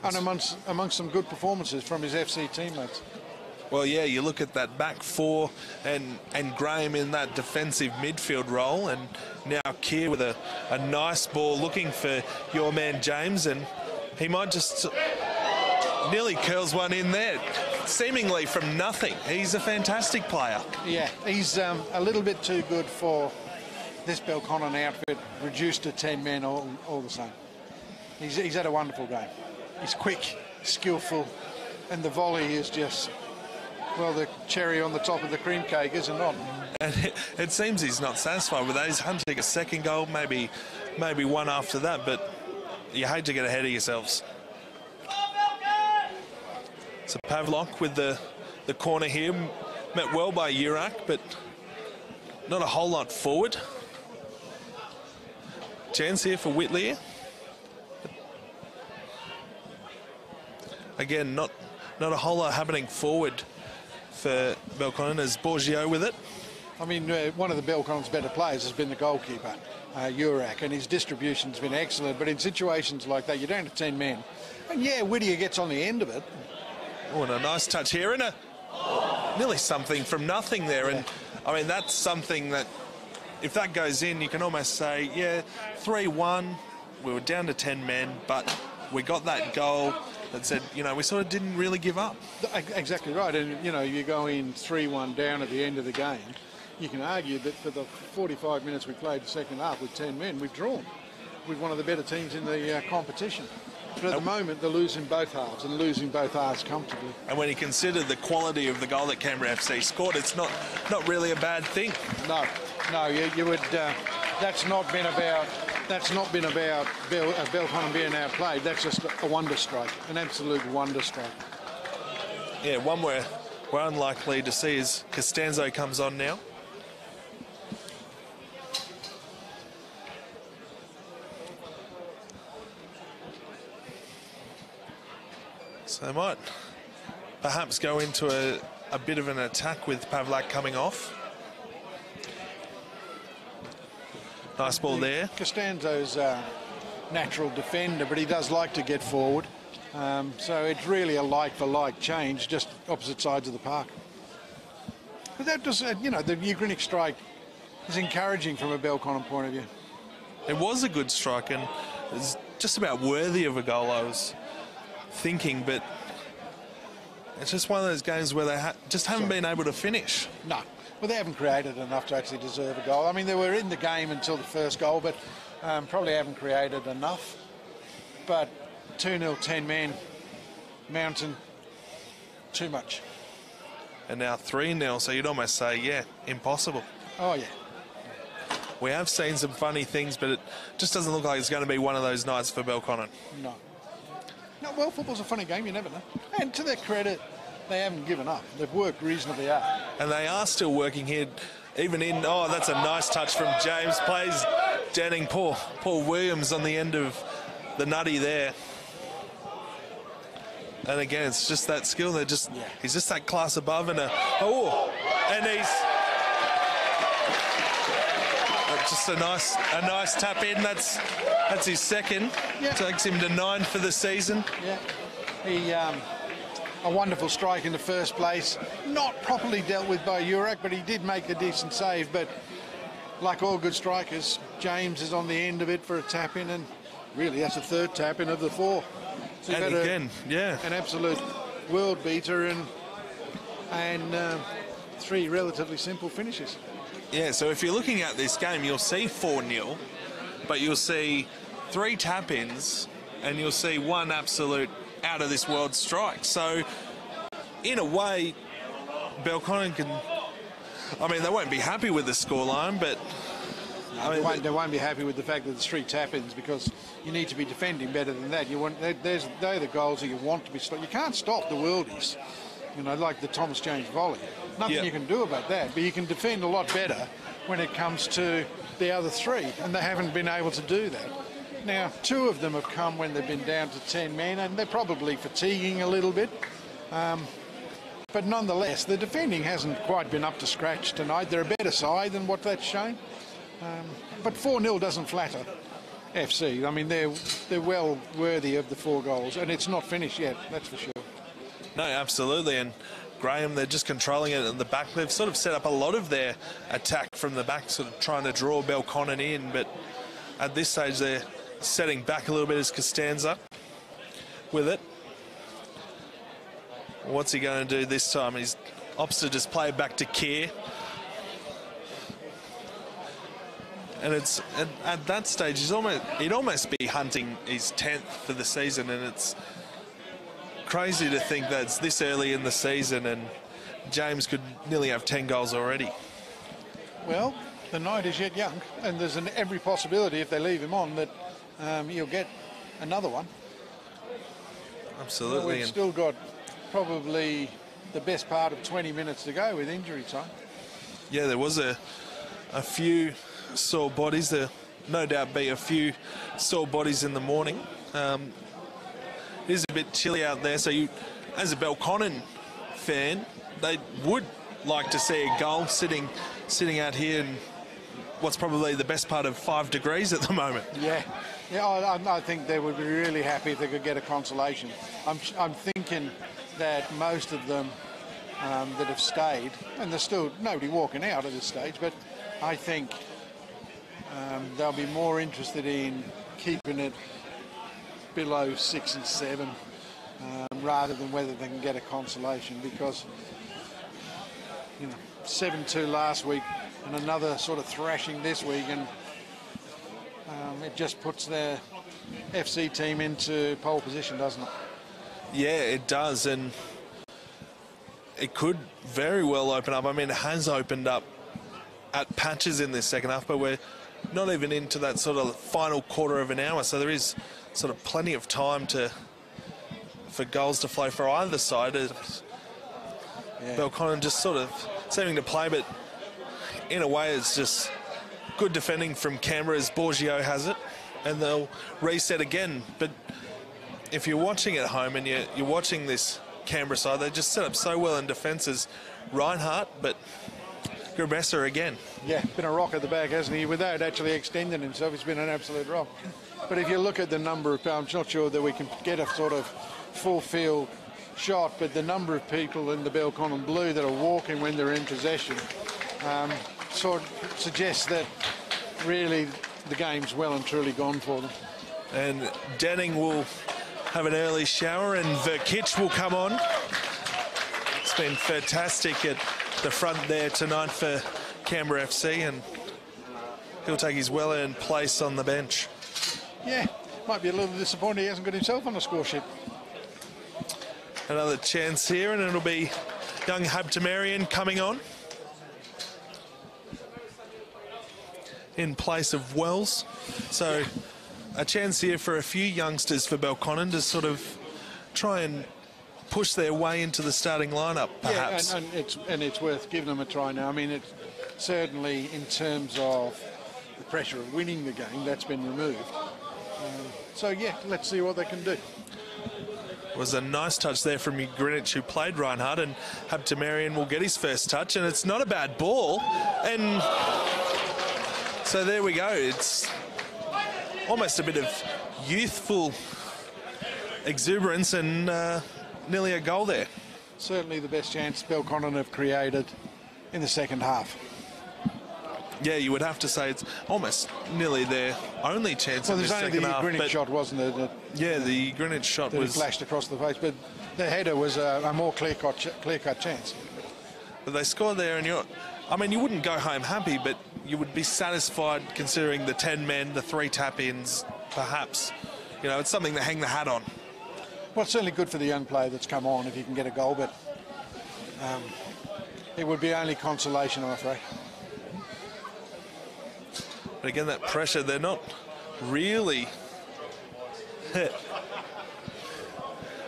[SPEAKER 2] And amongst some good performances from his FC teammates.
[SPEAKER 1] Well, yeah, you look at that back four and Graham in that defensive midfield role, and now Keir with a nice ball looking for your man James, and he might just nearly curls one in there, seemingly from nothing. He's a fantastic player.
[SPEAKER 2] Yeah, he's a little bit too good for this Belconnen outfit, reduced to 10 men all the same. He's had a wonderful game. He's quick, skillful, and the volley is just, well, the cherry on the top of the cream cake, is it not?
[SPEAKER 1] And it seems he's not satisfied with that. He's hunting a second goal, maybe one after that, but you hate to get ahead of yourselves. So Pavlok with the corner here, met well by Urak, but not a whole lot forward. Chance here for Whitlier. Again, not a whole lot happening forward for Belconnen, as Borgio with it.
[SPEAKER 2] I mean, one of the Belconnen's better players has been the goalkeeper, Urak, and his distribution's been excellent. But in situations like that, you're down to 10 men. And yeah, Whittier gets on the end of it.
[SPEAKER 1] Oh, and a nice touch here, and nearly something from nothing there. Yeah. And I mean, that's something that, if that goes in, you can almost say, yeah, 3-1, we were down to 10 men, but we got that goal that said, you know, we sort of didn't really give up.
[SPEAKER 2] Exactly right. And, you know, you go in 3-1 down at the end of the game, you can argue that for the 45 minutes we played the second half with 10 men, we've drawn with one of the better teams in the competition. But at the moment, they're losing both halves, and losing both halves comfortably. And
[SPEAKER 1] when you consider the quality of the goal that Canberra FC scored, it's not really a bad thing.
[SPEAKER 2] No, you would. That's not been about Belconnen being outplayed. That's just a wonder strike, an absolute wonder strike.
[SPEAKER 1] Yeah, one we're unlikely to see as Costanzo comes on now. So they might perhaps go into a bit of an attack with Pavlak coming off. Nice ball there.
[SPEAKER 2] Costanzo's a natural defender, but he does like to get forward. So it's really a like-for-like change, just opposite sides of the park. But that does, the Ugrinik strike is encouraging from a Belconnen point of view.
[SPEAKER 1] It was a good strike, and it was just about worthy of a goal, I was thinking, but it's just one of those games where they just haven't been able to finish.
[SPEAKER 2] No. Well, they haven't created enough to actually deserve a goal. I mean, they were in the game until the first goal, but probably haven't created enough. But 2-0, 10-man, Mountain, too much.
[SPEAKER 1] And now 3-0, so you'd almost say, yeah, impossible.
[SPEAKER 2] Oh, yeah.
[SPEAKER 1] We have seen some funny things, but it just doesn't look like it's going to be one of those nights for Belconnen.
[SPEAKER 2] No. No, well, football's a funny game, you never know. And to their credit, they haven't given up. They've worked reasonably hard.
[SPEAKER 1] And they are still working here, even in... Oh, that's a nice touch from James. Plays Jennings, Paul Williams on the end of the nutty there. And again, it's just that skill. They're just... Yeah. He's just that class above and and he's... Just a nice tap in. That's his second. Yeah. Takes him to 9 for the season.
[SPEAKER 2] Yeah. He... a wonderful strike in the first place. Not properly dealt with by Urak, but he did make a decent save. But like all good strikers, James is on the end of it for a tap-in, and really that's the third tap-in of the 4. So
[SPEAKER 1] and again, an
[SPEAKER 2] absolute world beater and 3 relatively simple finishes.
[SPEAKER 1] Yeah, so if you're looking at this game, you'll see 4-0, but you'll see 3 tap-ins, and you'll see 1 absolute out-of-this-world strike. So, in a way, Belconnen can... I mean, they won't be happy with the scoreline, but...
[SPEAKER 2] No, they won't be happy with the fact that there's 3 tap-ins, because you need to be defending better than that. They're the goals that you want to be stopped. You can't stop the worldies, like the Thomas James volley. Nothing you can do about that, but you can defend a lot better when it comes to the other 3, and they haven't been able to do that. Now, 2 of them have come when they've been down to 10 men, and they're probably fatiguing a little bit. But nonetheless, the defending hasn't quite been up to scratch tonight. They're a better side than what that's shown. But 4-0 doesn't flatter FC. I mean, they're well worthy of the 4 goals, and it's not finished yet, that's for sure.
[SPEAKER 1] No, absolutely. And Graham, they're just controlling it at the back. They've sort of set up a lot of their attack from the back, sort of trying to draw Belconnen in, but at this stage they're setting back a little bit as Costanza with it. What's he going to do this time? He's opts to just play it back to Keir. And it's at that stage he'd almost be hunting his 10th for the season, and it's crazy to think that it's this early in the season and James could nearly have 10 goals already.
[SPEAKER 2] Well, the night is yet young, and there's every possibility if they leave him on that you'll get another one.
[SPEAKER 1] Absolutely.
[SPEAKER 2] Well, we've still got probably the best part of 20 minutes to go with injury time.
[SPEAKER 1] Yeah, there was a few sore bodies. There no doubt be a few sore bodies in the morning. It is a bit chilly out there, so you, as a Belconnen fan, they would like to see a goal sitting out here in what's probably the best part of 5 degrees at the moment.
[SPEAKER 2] Yeah, I think they would be really happy if they could get a consolation. I'm thinking that most of them that have stayed, and there's still nobody walking out at this stage, but I think they'll be more interested in keeping it below 6 and 7 rather than whether they can get a consolation, because 7-2 last week and another sort of thrashing this week, and it just puts their FC team into pole position, doesn't it?
[SPEAKER 1] Yeah, it does, and it could very well open up. I mean, it has opened up at patches in this second half, but we're not even into that sort of final quarter of an hour, so there is sort of plenty of time for goals to flow for either side. Belconnen just sort of seeming to play, but in a way it's just good defending from Canberra as Borgio has it, and they'll reset again. But if you're watching at home and you're watching this Canberra side, they just set up so well in defence as Reinhardt, but Grabessa again.
[SPEAKER 2] Yeah, been a rock at the back, hasn't he? Without actually extending himself, he's been an absolute rock. But if you look at the number of, I'm not sure that we can get a sort of full field shot, but the number of people in the Belconnen blue that are walking when they're in possession sort of suggests that really the game's well and truly gone for them.
[SPEAKER 1] And Denning will have an early shower and Verkic will come on. It's been fantastic at the front there tonight for Canberra FC, and he'll take his well-earned place on the bench.
[SPEAKER 2] Yeah, might be a little disappointed he hasn't got himself on the score sheet.
[SPEAKER 1] Another chance here, and it'll be young Habtemarian coming on in place of Wells. So a chance here for a few youngsters for Belconnen to sort of try and push their way into the starting lineup, perhaps.
[SPEAKER 2] Yeah, and it's worth giving them a try now. I mean, it's certainly in terms of the pressure of winning the game, that's been removed. So, yeah, let's see what they can do.
[SPEAKER 1] It was a nice touch there from Greenwich, who played Reinhardt, and Habtemarian will get his first touch, and it's not a bad ball. And so there we go. It's almost a bit of youthful exuberance and nearly a goal there.
[SPEAKER 2] Certainly the best chance Belconnen have created in the second half.
[SPEAKER 1] Yeah, you would have to say it's almost nearly their only chance in the second half.
[SPEAKER 2] The Greenwich shot, wasn't it?
[SPEAKER 1] Yeah, the Greenwich shot was...
[SPEAKER 2] flashed across the face, but the header was a more clear-cut chance.
[SPEAKER 1] But they scored there, and I mean, you wouldn't go home happy, but you would be satisfied considering the 10 men, the 3 tap-ins, perhaps. You know, it's something to hang the hat on.
[SPEAKER 2] Well, it's certainly good for the young player that's come on if he can get a goal, but it would be only consolation, I'm afraid.
[SPEAKER 1] But again, that pressure, they're not really hit.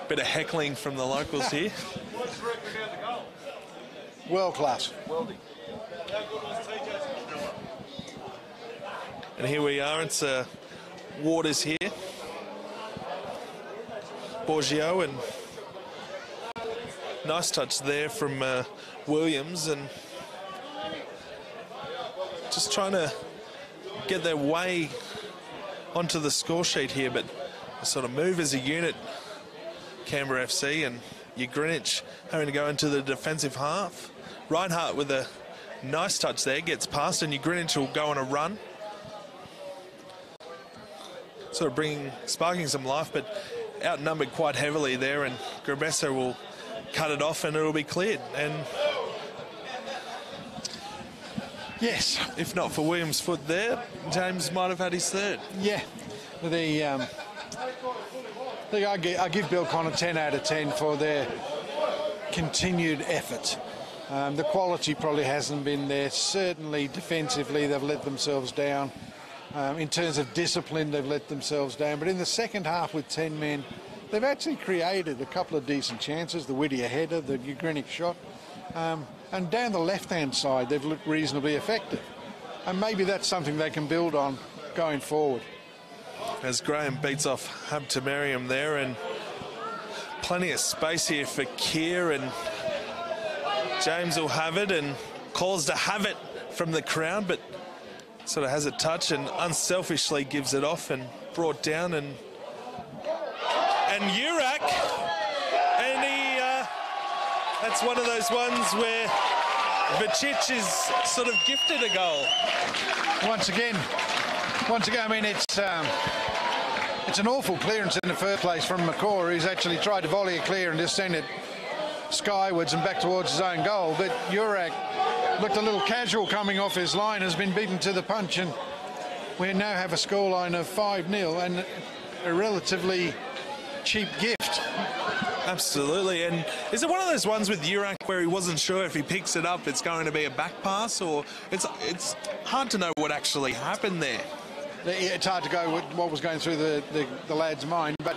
[SPEAKER 1] Bit of heckling from the locals here.
[SPEAKER 2] World class.
[SPEAKER 1] And here we are, it's Waters here. Borgio, and nice touch there from Williams, and just trying to get their way onto the score sheet here, but sort of move as a unit, Canberra FC, and your Greenwich having to go into the defensive half. Reinhardt with a nice touch there, gets past, and your Greenwich will go on a run. Sort of sparking some life, but outnumbered quite heavily there, and Grabessa will cut it off and it'll be cleared. And
[SPEAKER 2] yes,
[SPEAKER 1] if not for Williams' foot there, James might have had his third.
[SPEAKER 2] Yeah, I give Belconnen 10 out of 10 for their continued effort. The quality probably hasn't been there. Certainly defensively they've let themselves down. In terms of discipline, they've let themselves down. But in the second half with 10 men, they've actually created a couple of decent chances. The Whittier header, the Greenwich shot. And down the left-hand side, they've looked reasonably effective. And maybe that's something they can build on going forward.
[SPEAKER 1] As Graham beats off Habtemarian there, and plenty of space here for Keir, and James will have it and calls to have it from the crowd, but sort of has a touch and unselfishly gives it off and brought down, and Urak, and he that's one of those ones where Verkic is sort of gifted a goal.
[SPEAKER 2] Once again, I mean, it's an awful clearance in the first place from McCaw. He's actually tried to volley it clear and just send it skywards and back towards his own goal, but Urak looked a little casual coming off his line, has been beaten to the punch, and we now have a scoreline of 5-0 and a relatively cheap gift.
[SPEAKER 1] Absolutely. And is it one of those ones with Urak where he wasn't sure if he picks it up it's going to be a back pass, or it's hard to know what actually happened there?
[SPEAKER 2] It's hard to go with what was going through the lad's mind, but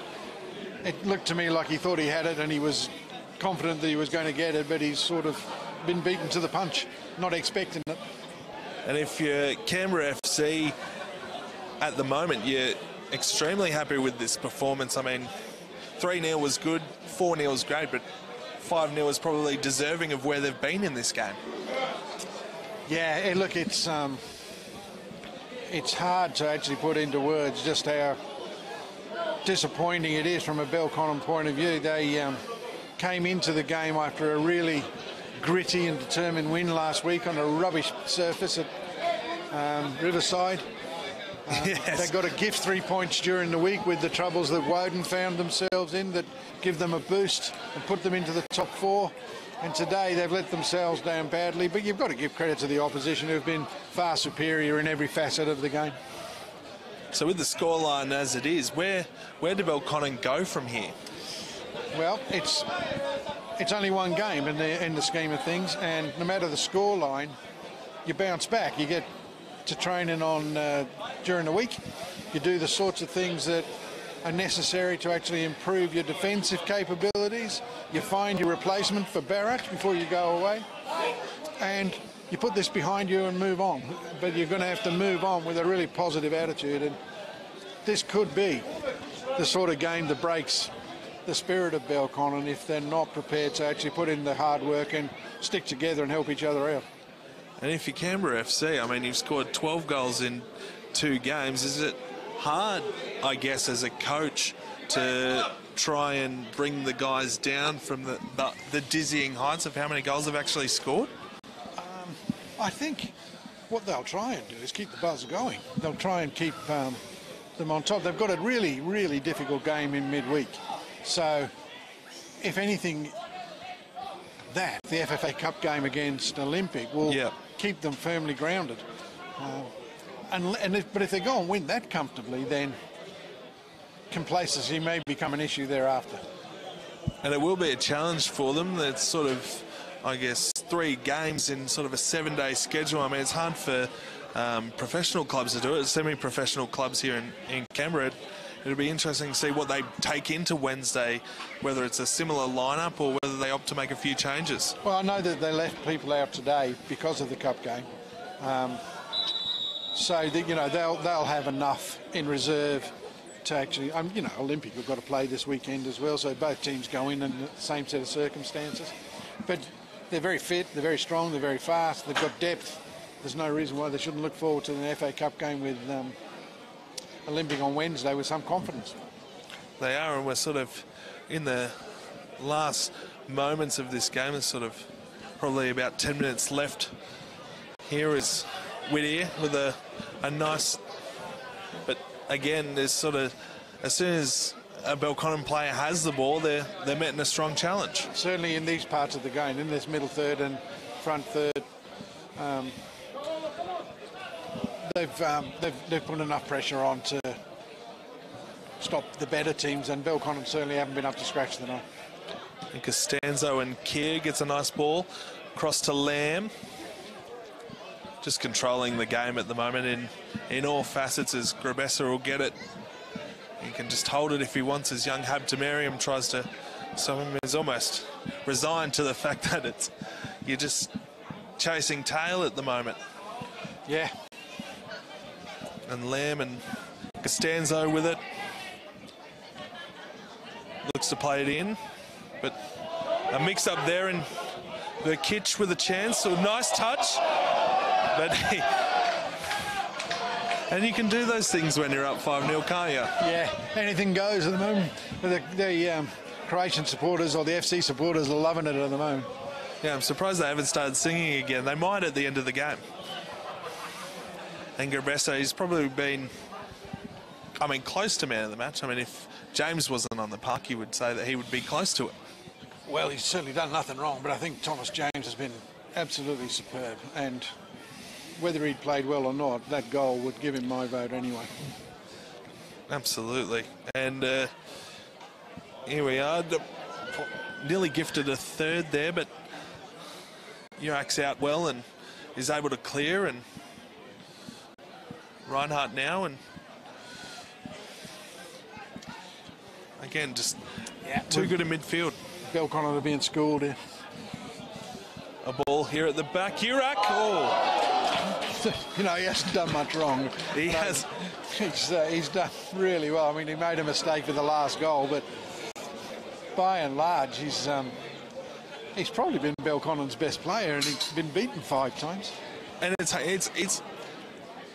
[SPEAKER 2] it looked to me like he thought he had it and he was confident that he was going to get it, but he's sort of been beaten to the punch, not expecting it.
[SPEAKER 1] And if you're Canberra FC at the moment, you're extremely happy with this performance. I mean, 3-0 was good, 4-0 was great, but 5-0 is probably deserving of where they've been in this game.
[SPEAKER 2] Yeah, look, it's hard to actually put into words just how disappointing it is from a Belconnen point of view. They came into the game after a really gritty and determined win last week on a rubbish surface at Riverside.
[SPEAKER 1] Yes.
[SPEAKER 2] They got a gift 3 points during the week with the troubles that Woden found themselves in that give them a boost and put them into the top 4. And today they've let themselves down badly, but you've got to give credit to the opposition who've been far superior in every facet of the game.
[SPEAKER 1] So with the scoreline as it is, where do Belconnen go from here?
[SPEAKER 2] Well, it's only one game in the scheme of things, and no matter the scoreline, you bounce back. You get to training on during the week. You do the sorts of things that are necessary to actually improve your defensive capabilities. You find your replacement for Barrett before you go away, and you put this behind you and move on. But you're going to have to move on with a really positive attitude, and this could be the sort of game that breaks the spirit of Belconnen if they're not prepared to actually put in the hard work and stick together and help each other out.
[SPEAKER 1] And if you're Canberra FC, I mean, you've scored 12 goals in 2 games. Is it hard, I guess, as a coach to try and bring the guys down from the dizzying heights of how many goals they've actually scored?
[SPEAKER 2] I think what they'll try and do is keep the buzz going. They'll try and keep them on top. They've got a really, really difficult game in midweek. So, if anything, the FFA Cup game against Olympic will keep them firmly grounded. But if they go and win that comfortably, then complacency may become an issue thereafter.
[SPEAKER 1] And it will be a challenge for them. That's sort of, I guess, 3 games in sort of a 7-day schedule. I mean, it's hard for professional clubs to do it. Semi-professional clubs here in Canberra. It'll be interesting to see what they take into Wednesday, whether it's a similar lineup or whether they opt to make a few changes.
[SPEAKER 2] Well, I know that they left people out today because of the cup game. So that, they'll have enough in reserve to actually, Olympic have got to play this weekend as well, so both teams go in the same set of circumstances. But they're very fit, they're very strong, they're very fast, they've got depth. There's no reason why they shouldn't look forward to an FA Cup game with Olympic on Wednesday with some confidence.
[SPEAKER 1] They are, and we're sort of in the last moments of this game. There's sort of probably about 10 minutes left. Here is Whittier with a nice, but again, there's sort of, as soon as a Belconnen player has the ball, they're met in a strong challenge.
[SPEAKER 2] Certainly in these parts of the game, in this middle third and front third, they've put enough pressure on to stop the better teams, and Belconnen certainly haven't been up to scratch tonight.
[SPEAKER 1] And Costanzo and Keir gets a nice ball across to Lamb. Just controlling the game at the moment in all facets, as Grabessa will get it. He can just hold it if he wants, as young Habtemariam tries to stop him. He's almost resigned to the fact that you're just chasing tail at the moment.
[SPEAKER 2] Yeah.
[SPEAKER 1] And Lamb and Costanzo with it. Looks to play it in, but a mix up there, and Verkich with a chance. So nice touch, but and you can do those things when you're up 5-0, can't you?
[SPEAKER 2] Yeah, anything goes at the moment. The Croatian supporters or the FC supporters are loving it at the moment.
[SPEAKER 1] Yeah, I'm surprised they haven't started singing again. They might at the end of the game. And Grabessa, he's probably been, close to man of the match. I mean, if James wasn't on the park, you would say that he would be close to it.
[SPEAKER 2] Well, he's certainly done nothing wrong, but I think Thomas James has been absolutely superb. And whether he'd played well or not, that goal would give him my vote anyway.
[SPEAKER 1] Absolutely. And here we are. Nearly gifted a third there, but Urak's out well and is able to clear, and Reinhardt now, and again, just too good in midfield.
[SPEAKER 2] Belconnen are being schooled here.
[SPEAKER 1] A ball here at the back. Urak! Oh!
[SPEAKER 2] He hasn't done much wrong.
[SPEAKER 1] He has.
[SPEAKER 2] He's done really well. I mean, he made a mistake with the last goal, but by and large, he's probably been Belconnen's best player, and he's been beaten 5 times.
[SPEAKER 1] And it's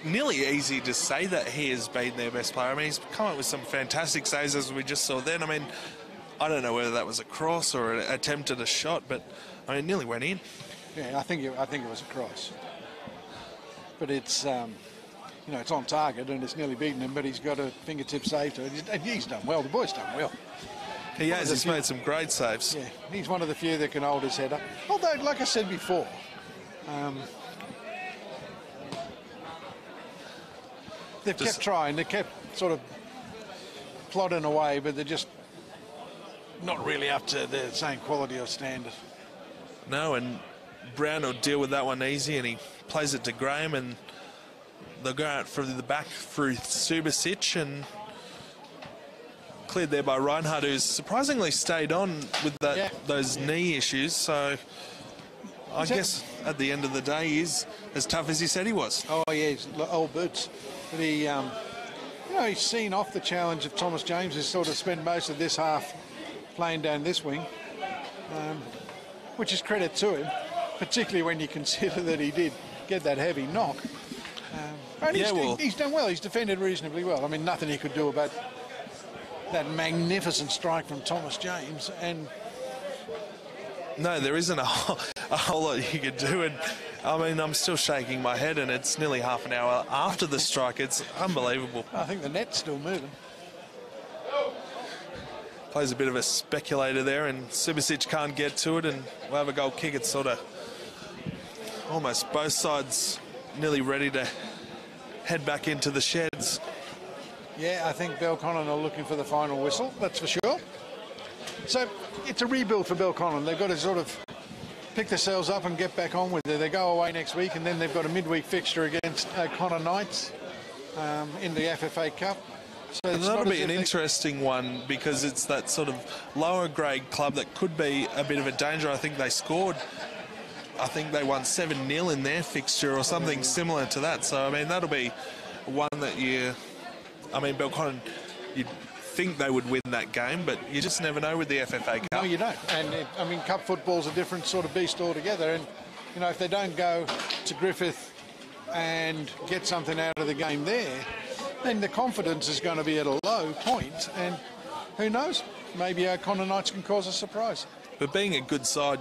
[SPEAKER 1] nearly easy to say that he has been their best player. I mean, he's come up with some fantastic saves, as we just saw then. I mean, I don't know whether that was a cross or an attempt at a shot, but I mean, it nearly went in.
[SPEAKER 2] Yeah, I think it was a cross. But it's, you know, it's on target and it's nearly beaten him, but he's got a fingertip save to it. And he's done well. The boy's done well.
[SPEAKER 1] He has. He's made some great saves.
[SPEAKER 2] Yeah, he's one of the few that can hold his head up. Although, like I said before, they've kept trying. They kept sort of plodding away, but they're just not really up to the same quality or standard.
[SPEAKER 1] No, and Brown will deal with that one easy, and he plays it to Graham, and they'll go out through the back through Subasic, and cleared there by Reinhardt, who's surprisingly stayed on with those knee issues. So I guess at the end of the day, he's as tough as he said he was.
[SPEAKER 2] Oh yeah, he's old boots. But he, you know, he's seen off the challenge of Thomas James, who's sort of spent most of this half playing down this wing, which is credit to him, particularly when you consider that he did get that heavy knock. And he's done well. He's defended reasonably well. I mean, nothing he could do about that magnificent strike from Thomas James. And
[SPEAKER 1] no, there isn't a whole lot you could do. And I mean, I'm still shaking my head, and it's nearly half an hour after the strike. It's unbelievable.
[SPEAKER 2] I think the net's still moving.
[SPEAKER 1] Plays a bit of a speculator there, and Subasic can't get to it, and we'll have a goal kick. It's sort of almost both sides nearly ready to head back into the sheds.
[SPEAKER 2] Yeah, I think Belconnen are looking for the final whistle, that's for sure. So it's a rebuild for Belconnen. They've got to sort of pick themselves up and get back on with it. They go away next week, and then they've got a midweek fixture against Connor Knights in the FFA Cup. So
[SPEAKER 1] that'll be an interesting one, because it's that sort of lower grade club that could be a bit of a danger. I think they scored, I think they won 7-0 in their fixture or something similar to that. So, I mean, that'll be one that I mean, Belconnen, you'd think they would win that game, but you just never know with the FFA Cup.
[SPEAKER 2] No, you don't. And, I mean, cup football's a different sort of beast altogether. And, you know, if they don't go to Griffith and get something out of the game there, then the confidence is going to be at a low point, and who knows, maybe Connor Knights can cause a surprise.
[SPEAKER 1] But being a good side,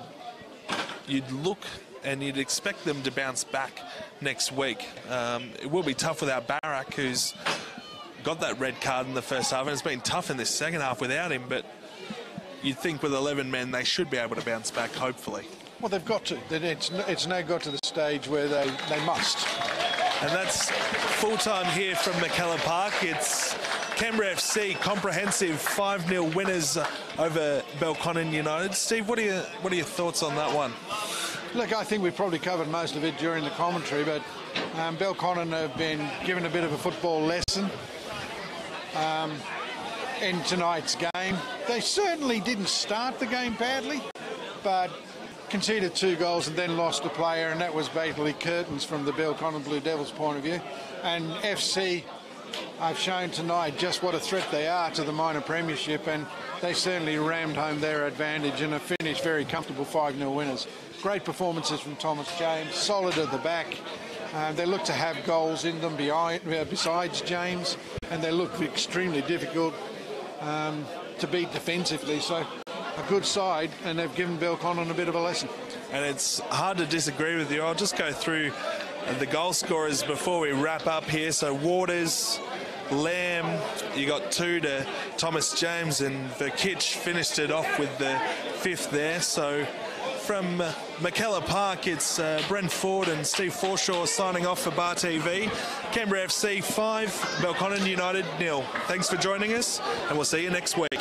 [SPEAKER 1] you'd look and you'd expect them to bounce back next week. It will be tough without Barak, who's got that red card in the first half, and it's been tough in this second half without him, but you'd think with 11 men they should be able to bounce back, hopefully.
[SPEAKER 2] Well, they've got to. It's now got to the stage where they must.
[SPEAKER 1] And that's full-time here from McKellar Park. It's Canberra FC comprehensive 5-0 winners over Belconnen United. Steve, what are your thoughts on that one?
[SPEAKER 2] Look, I think we've probably covered most of it during the commentary, but Belconnen have been given a bit of a football lesson in tonight's game. They certainly didn't start the game badly, but conceded 2 goals and then lost a player, and that was basically curtains from the Belconnen Blue Devils' point of view. And FC have shown tonight just what a threat they are to the minor premiership, and they certainly rammed home their advantage and have finished very comfortable 5-0 winners. Great performances from Thomas James, solid at the back. They look to have goals in them besides James, and they look extremely difficult to beat defensively. So a good side, and they've given Belconnen a bit of a lesson.
[SPEAKER 1] And it's hard to disagree with you. I'll just go through the goal scorers before we wrap up here. So Waters, Lamb, you got 2 to Thomas James, and Verkic finished it off with the 5th there. So from McKellar Park, it's Brent Ford and Steve Forshaw signing off for Bar TV. Canberra FC 5, Belconnen United 0. Thanks for joining us, and we'll see you next week.